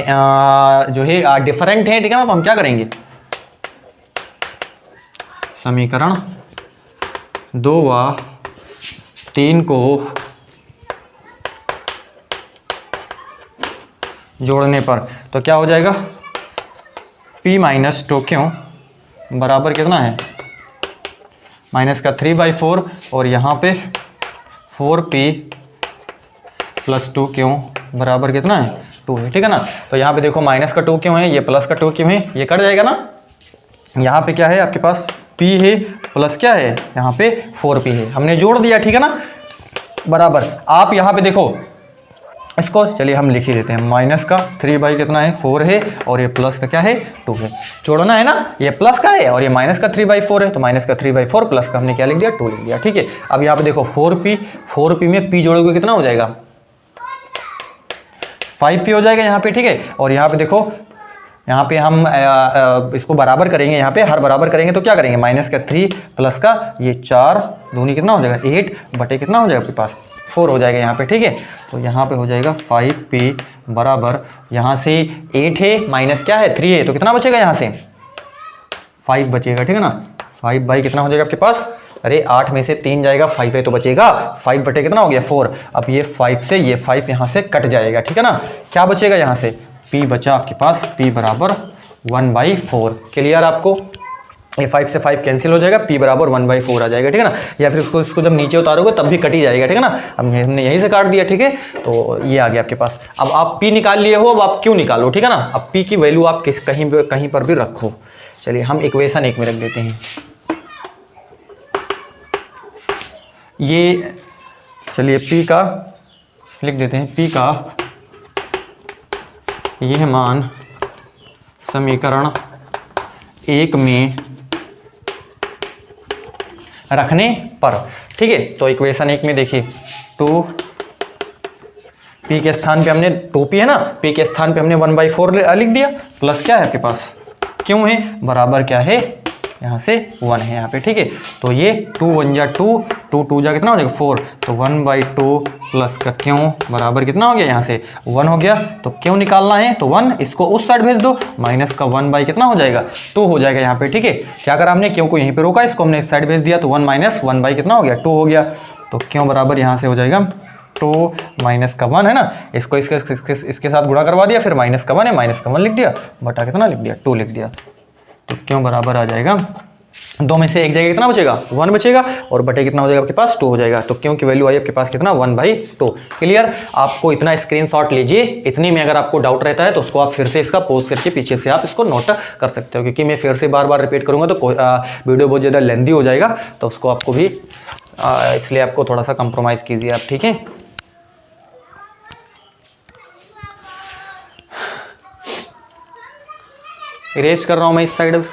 जो है डिफरेंट है, ठीक है ना। तो हम क्या करेंगे, समीकरण 2 व 3 को जोड़ने पर तो क्या हो जाएगा, p माइनस 2 क्यों बराबर कितना है, माइनस का 3/4 और यहाँ पे 4p प्लस 2 क्यों बराबर कितना है 2 है, ठीक है ना। तो यहाँ पे देखो माइनस का 2 क्यों है, ये प्लस का 2 क्यों है, ये कट जाएगा ना। यहाँ पे क्या है आपके पास p है प्लस क्या है यहाँ पे 4p है, हमने जोड़ दिया, ठीक है ना, बराबर। आप यहाँ पे देखो इसको, चलिए हम लिख ही देते हैं, माइनस का 3 कितना है 4 है और ये प्लस का क्या है 2 है, जोड़ना है ना, ये प्लस का है और ये माइनस का 3/4 है, तो माइनस का 3/4 प्लस का हमने क्या लिख दिया 2 लिख दिया, ठीक है। अब यहाँ पे देखो 4p में p जोड़ोगे कितना हो जाएगा 5p हो जाएगा यहाँ पे, ठीक है। और यहाँ पे देखो, यहाँ पे हम इसको बराबर करेंगे, यहाँ पे हर बराबर करेंगे तो क्या करेंगे, माइनस का 3 प्लस का ये 4 दूनी कितना हो जाएगा 8 बटे कितना हो जाएगा आपके पास 4 हो जाएगा यहाँ पे, ठीक है। तो यहाँ पे हो जाएगा 5p बराबर, यहाँ से 8 है माइनस क्या है 3 है, तो कितना बचेगा यहाँ से 5 बचेगा, ठीक है ना। 5 कितना हो जाएगा आपके पास, अरे 8 में से 3 जाएगा 5 है तो बचेगा 5 बटे कितना हो गया 4। अब ये 5 से ये 5 यहाँ से कट जाएगा, ठीक है ना। क्या बचेगा यहाँ से, p बचा आपके पास, p बराबर 1/4। क्लियर आपको, ये 5 से 5 कैंसिल हो जाएगा, p बराबर 1/4 आ जाएगा, ठीक है ना। या फिर इसको जब नीचे उतारोगे तब भी कट ही जाएगा, ठीक है ना। अब हमने यहीं से काट दिया, ठीक है, तो ये आ गया आपके पास। अब आप p निकाल लिए हो, अब आप क्यों निकालो, ठीक है ना। अब p की वैल्यू आप कहीं पर भी रखो। चलिए हम इक्वेशन 1 में रख देते हैं, ये चलिए p का लिख देते हैं, p का यह मान समीकरण 1 में रखने पर, ठीक है। तो इक्वेशन 1 में देखिए 2p के स्थान पे हमने 2p है ना, p के स्थान पे हमने 1/4 लिख दिया, प्लस क्या है आपके पास क्यों है बराबर क्या है यहाँ से 1 है यहाँ पे, ठीक है। तो ये 2 1 जा 2, 2 2 जा कितना हो जाएगा 4, तो 1/2 प्लस का क्यों बराबर कितना हो गया यहाँ से 1 हो गया। तो क्यों निकालना है तो 1, इसको उस साइड भेज दो, माइनस का 1 कितना हो जाएगा 2 हो जाएगा यहाँ पे, ठीक है। क्या करा हमने, क्यों को यहीं पे रोका, इसको हमने इस साइड भेज दिया, तो 1 माइनस 1 कितना हो गया 2 हो गया। तो क्यों बराबर यहाँ से हो जाएगा 2 माइनस का 1 है ना, इसको इसके साथ गुणा करवा दिया, फिर माइनस का 1 है, माइनस का 1 लिख दिया, बटा कितना लिख दिया 2 लिख दिया। तो क्यों बराबर आ जाएगा, 2 में से एक जगह कितना बचेगा 1 बचेगा और बटे कितना हो जाएगा आपके पास 2 हो जाएगा। तो क्यों की वैल्यू आई आपके पास कितना 1/2। क्लियर, आपको इतना स्क्रीनशॉट लीजिए, इतनी में अगर आपको डाउट रहता है तो उसको आप फिर से इसका पॉज करके पीछे से आप इसको नोट कर सकते हो, क्योंकि मैं फिर से बार बार रिपीट करूंगा तो वीडियो बहुत ज़्यादा लेंदी हो जाएगा, तो उसको आपको भी इसलिए आपको थोड़ा सा कंप्रोमाइज़ कीजिए आप, ठीक है। इरेज कर रहा हूं मैं इस साइड,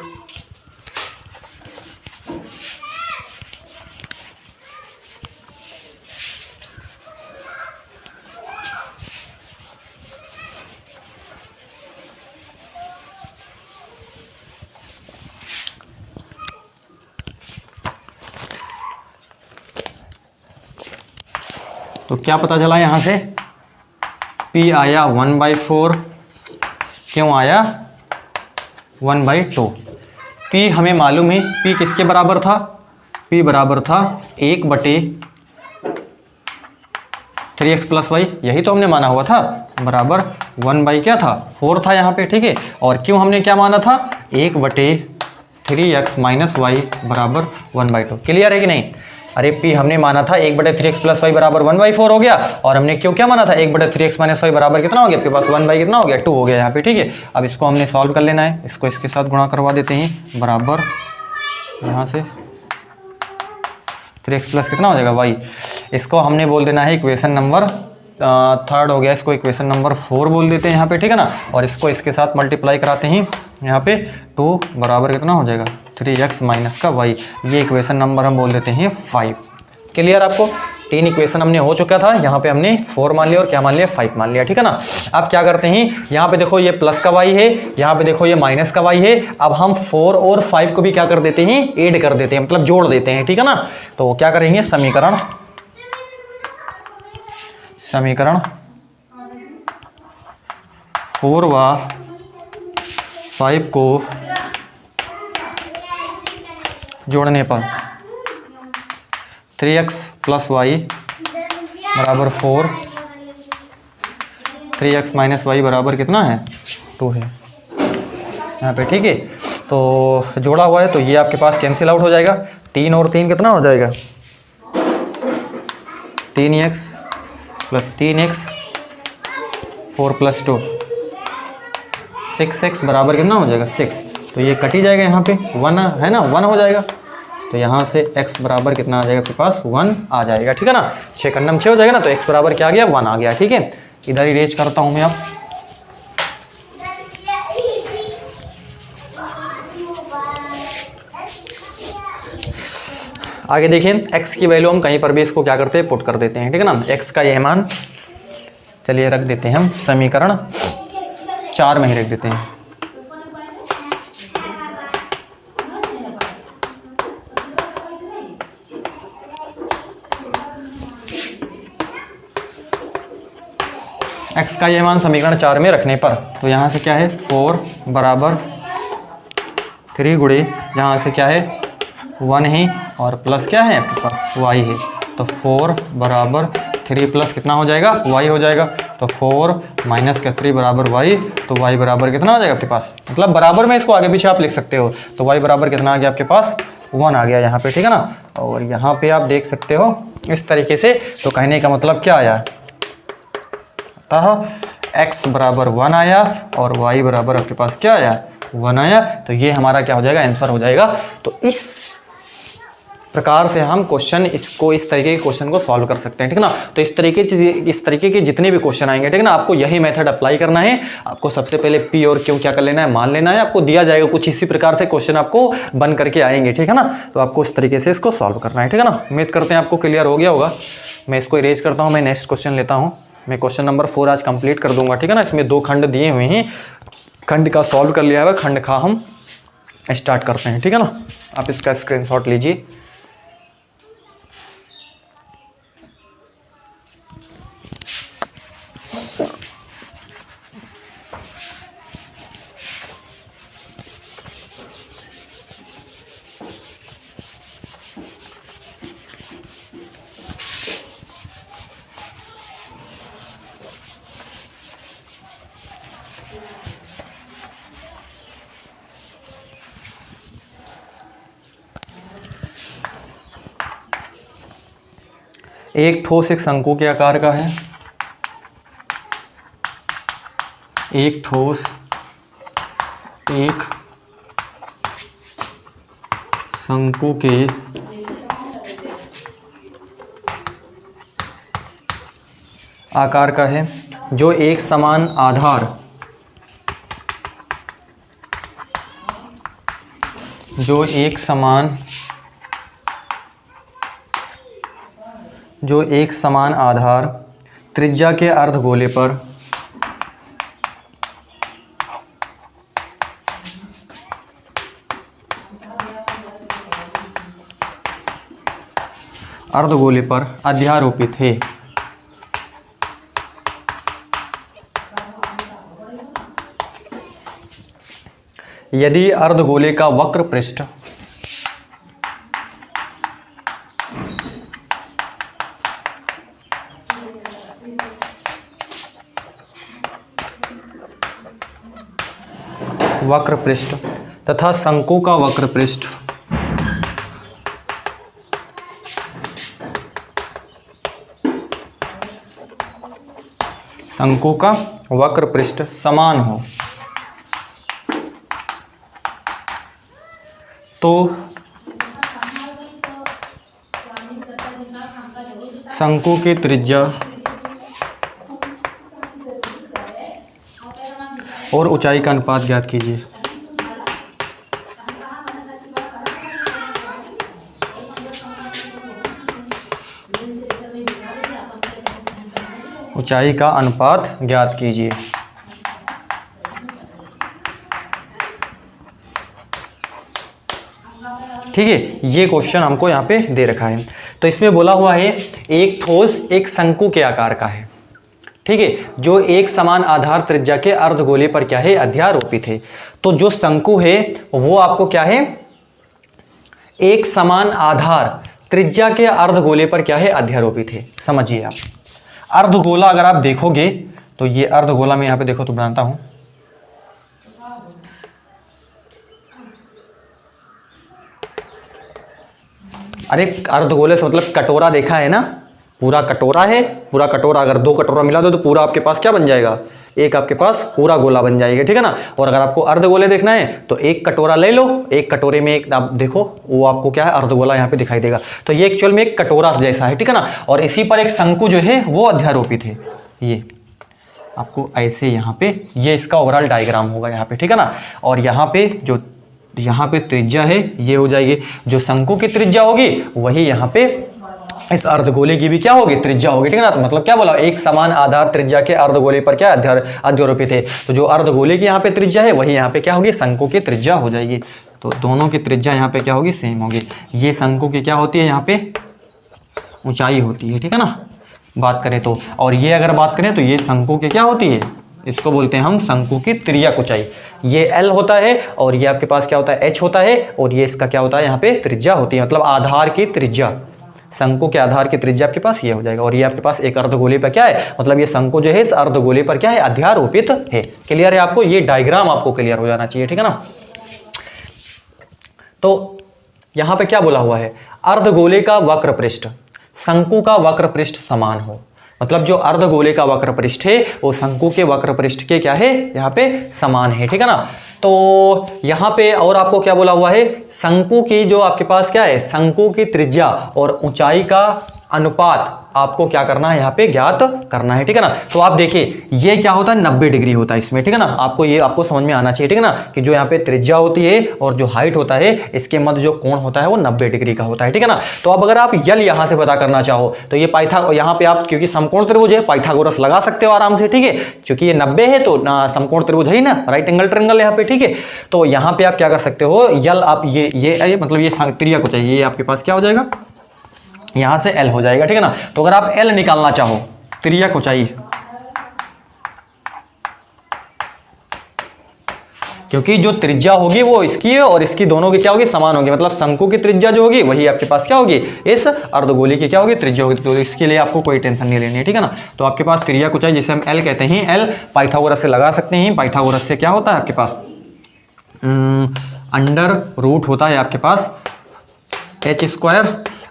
तो क्या पता चला यहाँ से p आया 1/4, क्यों आया 1/2। p हमें मालूम है, p किसके बराबर था, p बराबर था 1/3x + y, यही तो हमने माना हुआ था, बराबर 1 क्या था 4 था यहाँ पे, ठीक है। और क्यों हमने क्या माना था 1/3x - y बराबर 1/2। क्लियर है कि नहीं। अरे p हमने माना था 1/3x + y बराबर 1/4 हो गया, और हमने क्यों क्या माना था 1/3x - y बराबर कितना हो गया आपके पास 1 कितना हो गया 2 हो गया यहाँ पे, ठीक है। अब इसको हमने सॉल्व कर लेना है, इसको इसके साथ गुणा करवा देते हैं, बराबर यहाँ से 3x प्लस कितना हो जाएगा y, इसको हमने बोल देना है इक्वेशन नंबर 3 हो गया, इसको इक्वेशन नंबर 4 बोल देते हैं यहाँ पे, ठीक है ना। और इसको इसके साथ मल्टीप्लाई कराते हैं, यहाँ पे 2 बराबर कितना हो जाएगा 3x - का y, ये इक्वेशन नंबर हम बोल देते हैं 5। क्लियर आपको, 3 इक्वेशन हमने हो चुका था, यहाँ पे हमने 4 मान लिया और क्या मान लिया 5 मान लिया, ठीक है ना। अब क्या करते हैं, यहाँ पे देखो ये प्लस का y है, यहाँ पे देखो ये माइनस का y है, अब हम 4 और 5 को भी क्या कर देते हैं ऐड कर देते हैं, मतलब जोड़ देते हैं, ठीक है ना। तो क्या करेंगे, समीकरण 4 व 5 को जोड़ने पर 3x + y बराबर 4, 3x - y बराबर कितना है 2 है यहाँ पे, ठीक है। तो जोड़ा हुआ है तो ये आपके पास कैंसिल आउट हो जाएगा। 3 और 3 कितना हो जाएगा 3x + 3x 4 + 2 6x बराबर कितना हो जाएगा 6। तो ये कट ही जाएगा, यहाँ पे 1 है ना, 1 हो जाएगा। तो यहाँ से x बराबर कितना आ जाएगा आपके पास 1 आ जाएगा, ठीक है ना। 6 कंडम 6 हो जाएगा ना, तो x बराबर क्या आ गया 1 आ गया, ठीक है। इधर इरेज करता हूँ मैं अब। आगे देखिए x की वैल्यू हम कहीं पर भी इसको क्या करते हैं पुट कर देते हैं, ठीक है ना। x का यह मान चलिए रख देते हैं हम समीकरण 4 में ही रख देते हैं। x का यह मान समीकरण 4 में रखने पर तो यहाँ से क्या है 4 बराबर 3 गुणे यहाँ से क्या है 1 है और प्लस क्या है आपके पास y है। तो 4 बराबर 3 प्लस कितना हो जाएगा y हो जाएगा। तो 4 - 3 बराबर y, तो y बराबर कितना हो जाएगा आपके पास, मतलब बराबर में इसको आगे पीछे आप लिख सकते हो। तो y बराबर कितना आ गया आपके पास 1 आ गया यहाँ पे, ठीक है ना। और यहाँ पे आप देख सकते हो इस तरीके से। तो कहने का मतलब क्या आया, अतः x बराबर 1 आया और y बराबर आपके पास क्या आया 1 आया। तो ये हमारा क्या हो जाएगा आंसर हो जाएगा। तो इस प्रकार से हम क्वेश्चन इसको इस तरीके के क्वेश्चन को सॉल्व कर सकते हैं, ठीक है ना। तो इस तरीके के जितने भी क्वेश्चन आएंगे, ठीक है ना, आपको यही मेथड अप्लाई करना है। आपको सबसे पहले P और Q क्या कर लेना है मान लेना है। आपको दिया जाएगा कुछ इसी प्रकार से क्वेश्चन आपको बन करके आएंगे, ठीक है ना। तो आपको इस तरीके से इसको सॉल्व करना है, ठीक है ना। उम्मीद करते हैं आपको क्लियर हो गया होगा। मैं इसको इरेज करता हूँ, मैं नेक्स्ट क्वेश्चन लेता हूँ। मैं क्वेश्चन नंबर 4 आज कंप्लीट कर दूंगा, ठीक है ना। इसमें 2 खंड दिए हुए हैं, खंड का सॉल्व कर लिया है, खंड का हम स्टार्ट करते हैं, ठीक है ना। आप इसका स्क्रीनशॉट लीजिए। एक ठोस एक शंकु के आकार का है। एक ठोस एक शंकु के आकार का है जो एक समान आधार जो एक समान आधार त्रिज्या के अर्धगोले पर अध्यारोपित है। यदि अर्धगोले का वक्र पृष्ठ तथा शंकु का वक्र पृष्ठ समान हो तो शंकु की त्रिज्या और ऊंचाई का अनुपात ज्ञात कीजिए। ऊंचाई का अनुपात ज्ञात कीजिए। ठीक है, ये क्वेश्चन हमको यहाँ पे दे रखा है। तो इसमें बोला हुआ है एक ठोस एक शंकु के आकार का है, ठीक है, जो एक समान आधार त्रिज्या के अर्धगोले पर क्या है अध्यारोपित है। तो जो शंकु है वो आपको क्या है एक समान आधार त्रिज्या के अर्धगोले पर क्या है, अध्यारोपित है। समझिए आप, अर्धगोला अगर आप देखोगे तो ये अर्धगोला में यहां पे देखो तो बनाता हूं, अरे अर्धगोले से मतलब कटोरा देखा है ना, पूरा कटोरा है, पूरा कटोरा अगर दो कटोरा मिला दो तो पूरा आपके पास क्या बन जाएगा, एक आपके पास पूरा गोला बन जाएगा, ठीक है ना। और अगर आपको अर्धगोले देखना है तो एक कटोरा ले लो, एक कटोरे में एक आप देखो वो आपको क्या है, अर्धगोला यहाँ पे दिखाई देगा। तो ये एक्चुअल में एक कटोरा जैसा है, ठीक है ना। और इसी पर एक शंकु जो है वो अध्यारोपित है। ये आपको ऐसे यहाँ पे ये इसका ओवरऑल डायग्राम होगा यहाँ पे, ठीक है ना। और यहाँ पे जो यहाँ पे त्रिज्या है ये हो जाएगी, जो शंकु की त्रिज्या होगी वही यहाँ पे इस अर्धगोले की भी क्या होगी, त्रिज्या होगी, ठीक है ना। तो मतलब क्या बोला, एक समान आधार त्रिज्या के अर्धगोले पर क्या अध्यारोपित है। तो जो अर्धगोले की यहाँ पे त्रिज्या है वही यहाँ पे क्या होगी, शंकु की त्रिज्या हो जाएगी। तो दोनों की त्रिज्या यहाँ पे क्या होगी, सेम होगी। ये शंकु की क्या होती है, यहाँ पे ऊंचाई होती है, ठीक है ना, बात करें तो। और ये अगर बात करें तो ये शंकु की क्या होती है, इसको बोलते हैं हम शंकु की तिर्यक ऊंचाई। ये L होता है और ये आपके पास क्या होता है, H होता है। और ये इसका क्या होता है, यहाँ पे त्रिज्या होती है, मतलब आधार की त्रिज्या। शंकु के आधार की त्रिज्या आपके पास ये हो जाएगा। और ये आपके पास एक अर्धगोले पर क्या है, मतलब ये शंकु जो है इस अर्धगोले पर क्या है, अध्यारोपित है। क्लियर है आपको, ये डायग्राम आपको क्लियर हो जाना चाहिए, ठीक है ना। तो यहाँ पे क्या बोला हुआ है, अर्धगोले का वक्र पृष्ठ शंकु का वक्र पृष्ठ समान हो। मतलब जो अर्धगोले का वक्र पृष्ठ है वो शंकु के वक्र पृष्ठ के क्या है, यहाँ पे समान है, ठीक है ना। तो यहाँ पे और आपको क्या बोला हुआ है, शंकु की जो आपके पास क्या है, शंकु की त्रिज्या और ऊंचाई का अनुपात आपको क्या करना है, यहाँ पे ज्ञात करना है, ठीक है ना। तो आप देखिए ये क्या होता है, 90 डिग्री होता है इसमें, ठीक है ना। आपको ये आपको समझ में आना चाहिए, ठीक है ना, कि जो यहाँ पे त्रिज्या होती है और जो हाइट होता है इसके मध्य जो कोण होता है वो 90 डिग्री का होता है, ठीक है ना। तो अब अगर आप यल यहाँ से पता करना चाहो तो ये यहाँ पे आप क्योंकि समकोण त्रिभुज है पाइथागोरस लगा सकते हो आराम से, ठीक है। क्योंकि ये 90 है तो समकोण त्रिभुज है ही ना, राइट एंगल ट्रायंगल यहाँ पे, ठीक है। तो यहाँ पे आप क्या कर सकते हो, यल आप ये मतलब ये त्रिज्या को चाहिए, ये आपके पास क्या हो जाएगा, यहां से L हो जाएगा, ठीक है ना। तो अगर आप L निकालना चाहो त्रिज्या को चाहिए, क्योंकि जो त्रिज्या होगी वो इसकी है और इसकी दोनों की क्या होगी, समान होगी। मतलब शंकु की त्रिज्या जो होगी वही आपके पास क्या होगी, इस अर्धगोले की क्या होगी, त्रिज्या होगी। तो इसके लिए आपको कोई टेंशन नहीं लेनी है, ठीक है ना। तो आपके पास त्रिज्या को चाहिए, जिसे हम L कहते हैं। L पाइथागोरस से लगा सकते हैं। पाइथागोरस से क्या होता है आपके पास, अंडर रूट होता है आपके पास h²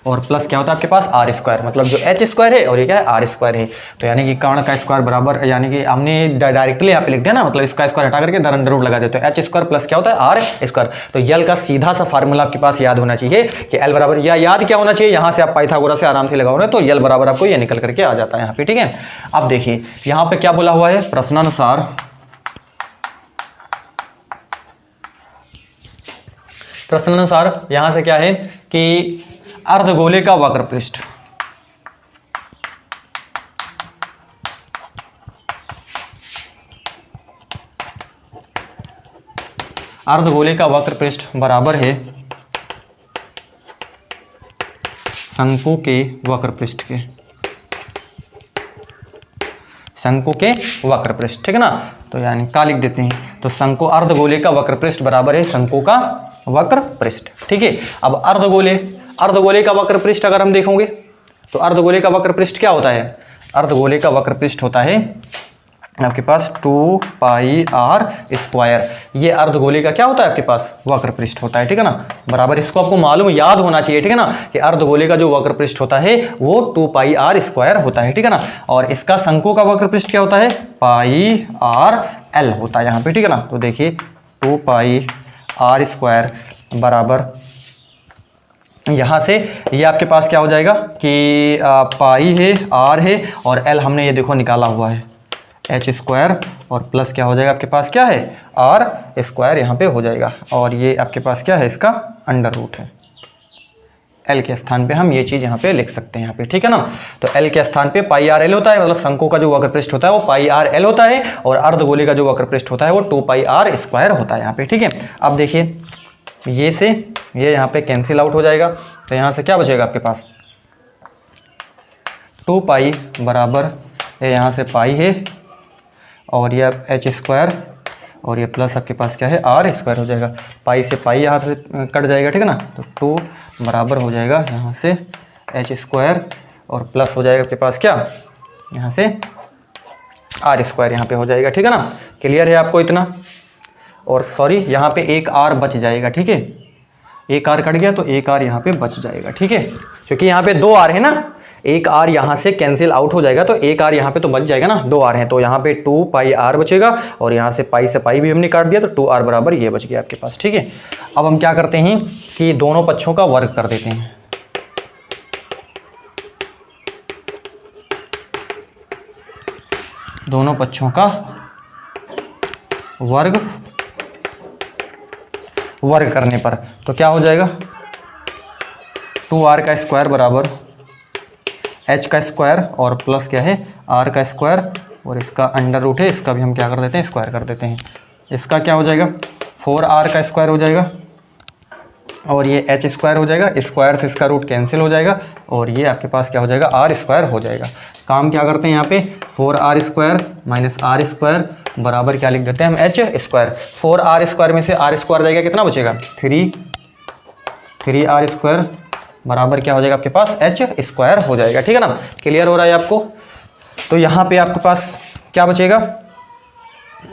और प्लस क्या होता है आपके पास r²। मतलब जो h² है और ये क्या है, r² है। तो यानी कि कर्ण का स्क्वायर बराबर, यानी कि हमने डायरेक्टली यहाँ पे लिख दिया ना, मतलब इसका स्क्वायर हटा करके अंडर रूट लगा देते, तो h² प्लस क्या होता है, r²। तो यल का सीधा सा फार्मूला आपके पास याद होना चाहिए कि L बराबर, या याद क्या होना चाहिए, यहाँ से आप पाइथागोरस से आराम से लगाओ ना, तो यल बराबर आपको ये निकल करके आ जाता है यहाँ पे, ठीक है। अब देखिए यहाँ पे क्या बोला हुआ है, प्रश्नानुसार यहां से क्या है कि अर्धगोले का वक्र पृष्ठ बराबर है शंकु के वक्र पृष्ठ के, शंकु के वक्र पृष्ठ, ठीक है ना। तो यानी का लिख देते हैं, तो शंकु अर्धगोले का वक्र पृष्ठ बराबर है शंकु का वक्र पृष्ठ, ठीक है। अब अर्धगोले का वक्र पृष्ठ अगर हम देखोगे तो अर्धगोले का वक्र पृष्ठ क्या होता है, अर्धगोले का वक्र पृष्ठ होता है आपके पास 2πr²। ये अर्धगोले का क्या होता है आपके पास, वक्र पृष्ठ होता है, ठीक है ना। बराबर इसको आपको मालूम याद होना चाहिए, ठीक है ना, कि अर्धगोले का जो वक्र पृष्ठ होता है वो 2πr² होता है, ठीक है ना। और इसका शंकु का वक्र पृष्ठ क्या होता है, πrl होता है यहाँ पे, ठीक है ना। तो देखिए 2πr² बराबर यहाँ से ये आपके पास क्या हो जाएगा कि पाई है, r है और l हमने ये देखो निकाला हुआ है h² और प्लस क्या हो जाएगा आपके पास क्या है, r² यहाँ पे हो जाएगा। और ये आपके पास क्या है, इसका अंडर रूट है। L के स्थान पे हम ये चीज़ यहाँ पे लिख सकते हैं यहाँ पे, ठीक है ना। तो L के स्थान पे πrl होता है, मतलब शंकु का जो वक्र पृष्ठ होता है वो πrl होता है और अर्धगोले का जो वक्र पृष्ठ होता है वो 2πr² होता है यहाँ पे, ठीक है। अब देखिए ये से ये यहाँ पे कैंसिल आउट हो जाएगा, तो यहाँ से क्या बचेगा आपके पास, 2π बराबर ये यहाँ से पाई है और यह h² और ये प्लस आपके पास क्या है आर स्क्वायर हो जाएगा। पाई से पाई यहाँ से कट जाएगा, ठीक है ना। तो 2 बराबर हो जाएगा यहाँ से एच स्क्वायर और प्लस हो जाएगा आपके पास क्या यहाँ से आर स्क्वायर यहाँ पे हो जाएगा, ठीक है ना। क्लियर है आपको इतना। और सॉरी यहाँ पे एक आर बच जाएगा, ठीक है। एक आर कट गया तो एक आर यहाँ पे बच जाएगा, ठीक है। क्योंकि यहाँ पे 2 आर है ना, एक आर यहाँ से कैंसिल आउट हो जाएगा तो एक आर यहाँ पे तो बच जाएगा ना। 2 आर है तो यहाँ पे 2 पाई आर बचेगा और यहाँ से पाई भी हमने काट दिया तो 2 आर बराबर ये बच गया आपके पास, ठीक है। अब हम क्या करते हैं कि दोनों पक्षों का वर्ग कर देते हैं। दोनों पक्षों का वर्ग करने पर तो क्या हो जाएगा 2r का स्क्वायर बराबर h का स्क्वायर और प्लस क्या है r का स्क्वायर और इसका अंडर रूट है, इसका भी हम क्या कर देते हैं स्क्वायर कर देते हैं। इसका क्या हो जाएगा 4r का स्क्वायर हो जाएगा और ये h स्क्वायर हो जाएगा, स्क्वायर से इसका रूट कैंसिल हो जाएगा और ये आपके पास क्या हो जाएगा r स्क्वायर हो जाएगा। काम क्या करते हैं यहाँ पे 4r square minus r square बराबर क्या लिख देते हैं हम h स्क्वायर। 4r स्क्वायर में से r स्क्वायर जाएगा कितना बचेगा 3r स्क्वायर बराबर क्या हो जाएगा आपके पास h स्क्वायर हो जाएगा, ठीक है ना। क्लियर हो रहा है आपको। तो यहाँ पे आपके पास क्या बचेगा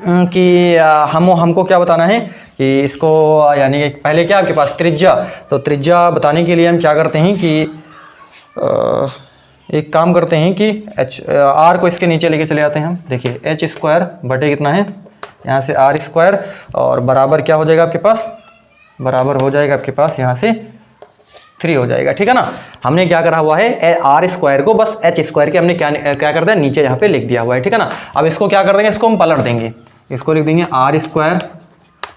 कि हमको क्या बताना है कि इसको यानी कि पहले क्या आपके पास त्रिज्या, तो त्रिज्या बताने के लिए हम क्या करते हैं कि एक काम करते हैं कि r को इसके नीचे लेके चले आते हैं हम। देखिए h स्क्वायर बटे कितना है यहाँ से r स्क्वायर और बराबर क्या हो जाएगा आपके पास बराबर हो जाएगा आपके पास यहाँ से 3 हो जाएगा, ठीक है ना। हमने क्या करा हुआ है r स्क्वायर को बस h स्क्वायर के हमने क्या कर दिया नीचे यहाँ पे लिख दिया हुआ है, ठीक है ना। अब इसको क्या कर देंगे इसको हम पलट देंगे, इसको लिख देंगे r स्क्वायर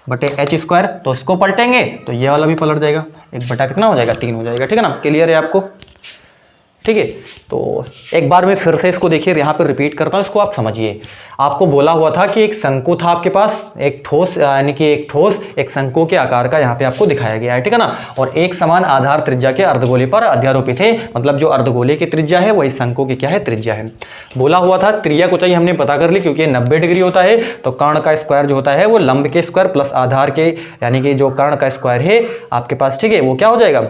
बटे h स्क्वायर, तो इसको पलटेंगे तो ये वाला भी पलट जाएगा, 1 बटा कितना हो जाएगा 3 हो जाएगा, ठीक है ना। क्लियर है आपको, ठीक है। तो एक बार मैं फिर से इसको देखिए यहाँ पर रिपीट करता हूँ, इसको आप समझिए। आपको बोला हुआ था कि एक शंकु था आपके पास, एक ठोस यानी कि एक ठोस एक शंकु के आकार का यहाँ पे आपको दिखाया गया है, ठीक है ना। और एक समान आधार त्रिज्या के अर्धगोले पर अध्यारोपित है, मतलब जो अर्धगोले की त्रिज्या है वही शंकु की क्या है त्रिज्या है। बोला हुआ था त्रिज्या को चाहिए हमने पता कर ली, क्योंकि 90 डिग्री होता है तो कर्ण का स्क्वायर जो होता है वो लंब के स्क्वायर प्लस आधार के यानी कि जो कर्ण का स्क्वायर है आपके पास, ठीक है, वो क्या हो जाएगा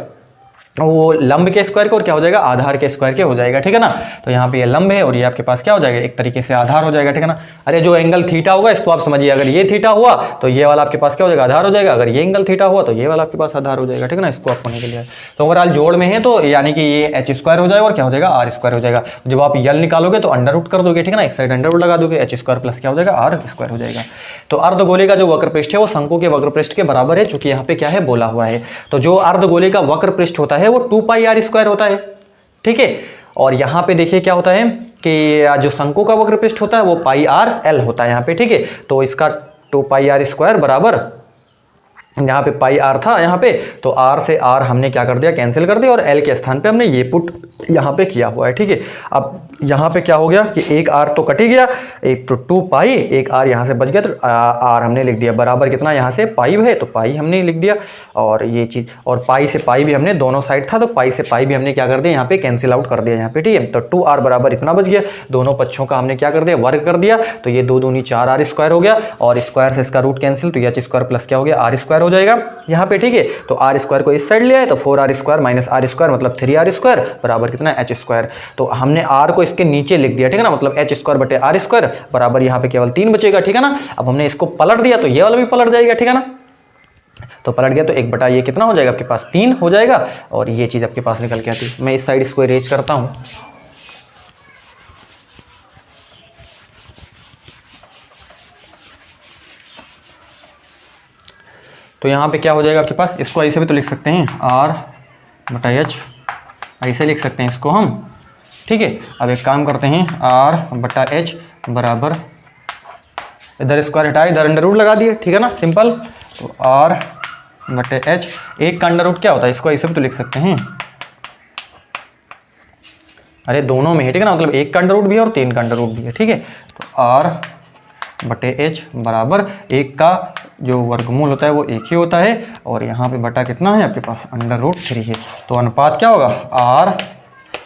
वो लंब के स्क्वायर के और क्या हो जाएगा आधार के स्क्वायर के हो जाएगा, ठीक है ना। तो यहाँ पे ये लंब है और ये आपके पास क्या हो जाएगा एक तरीके से आधार हो जाएगा, ठीक है ना। अरे जो एंगल थीटा होगा इसको आप समझिए, अगर ये थीटा हुआ तो ये वाला आपके पास क्या हो जाएगा आधार हो जाएगा, अगर ये एंगल थीटा हुआ तो ये वाला आपके पास आधार हो जाएगा, ठीक है ना। इसको आप होने के लिए तो ओवरऑल जोड़ में है तो यानी कि ये h स्क्वायर हो जाएगा और क्या हो जाएगा r स्क्वायर हो जाएगा। जब आप यल निकालोगे तो अंडर रूट कर दोगे, ठीक है ना, इस साइड अंडर रूट लगा दोगे, h स्क्वायर प्लस क्या हो जाएगा r स्क्वायर हो जाएगा। तो अर्धगोले का जो वक्रपृष्ठ है वो शंकु के वक्रपृष्ठ के बराबर है, चूंकि यहाँ पे क्या है बोला हुआ है। तो जो अर्धगोले का वक्रपृष्ठ होता है वो 2 पाई r स्क्वायर होता है, ठीक है। और यहाँ पे देखिए क्या होता है कि जो शंकु का वक्रपृष्ठ होता है वो पाई आर एल होता है यहाँ पे, ठीक है। तो इसका 2 पाई आर स्क्वायर बराबर यहाँ पे पाई आर था यहाँ पे, तो आर से आर हमने क्या कर दिया कैंसिल कर दिया और एल के स्थान पे हमने ये पुट यहाँ पे किया हुआ है, ठीक है। अब यहाँ पे क्या हो गया कि एक आर तो कट ही गया, एक तो 2 पाई एक आर यहाँ से बच गया, तो आर हमने लिख दिया बराबर कितना यहाँ से पाई है तो पाई हमने लिख दिया और ये चीज़ और पाई से पाई भी हमने दोनों साइड था तो पाई से पाई भी हमने क्या कर दिया यहाँ पे कैंसिल आउट कर दिया यहाँ पे, ठीक है। तो 2r बराबर इतना बच गया, दोनों पक्षों का हमने क्या कर दिया वर्ग कर दिया, तो ये 2 दूनी 4r स्क्वायर हो गया और स्क्वायर से इसका रूट कैंसिल तो h स्क्वायर प्लस क्या हो गया r स्क्वायर हो जाएगा यहाँ पे, ठीक है। तो r स्क्वायर को इस साइड लिया है तो 4r square minus r square मतलब 3r स्क्वायर बराबर कितना h स्क्वायर। तो हमने r को इसके नीचे लिख दिया, ठीक है ना, मतलब h स्क्वायर बटे r स्क्वायर बराबर यहाँ पे केवल 3 बचेगा, ठीक है ना। अब हमने इसको पलट दिया तो ये वाला भी पलट जाएगा, ठीक है ना। तो पलट गया तो 1 बटा ये कितना हो जाएगा आपके पास 3 हो जाएगा और ये चीज़ आपके पास निकल के आती है। मैं इस साइड इसको इरेज करता हूँ। तो यहाँ पे क्या हो जाएगा आपके पास, इसको ऐसे भी तो लिख सकते हैं r बटा h, ऐसे लिख सकते हैं इसको हम, ठीक है। अब एक काम करते हैं r बटा h बराबर इधर स्क्वायर हटाए इधर अंडर रूट लगा दिए, ठीक है ना, सिंपल। तो r बटे h, एक का अंडर रूट क्या होता है इसको ऐसे भी तो लिख सकते हैं, अरे दोनों में है, ठीक है ना, मतलब 1 का अंडर रूट भी है और 3 का अंडर रूट भी है, ठीक है। तो r बटे h बराबर 1 का जो वर्गमूल होता है वो 1 ही होता है और यहाँ पे बटा कितना है आपके पास अंडर रूट 3 है। तो अनुपात क्या होगा r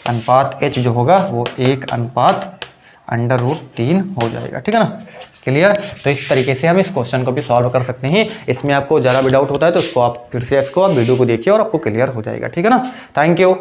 अनुपात h जो होगा वो 1 अनुपात अंडर रूट 3 हो जाएगा, ठीक है ना। क्लियर। तो इस तरीके से हम इस क्वेश्चन को भी सॉल्व कर सकते हैं। इसमें आपको ज़रा भी डाउट होता है तो उसको आप फिर से इसको आप वीडियो को देखिए और आपको क्लियर हो जाएगा, ठीक है ना। Thank you.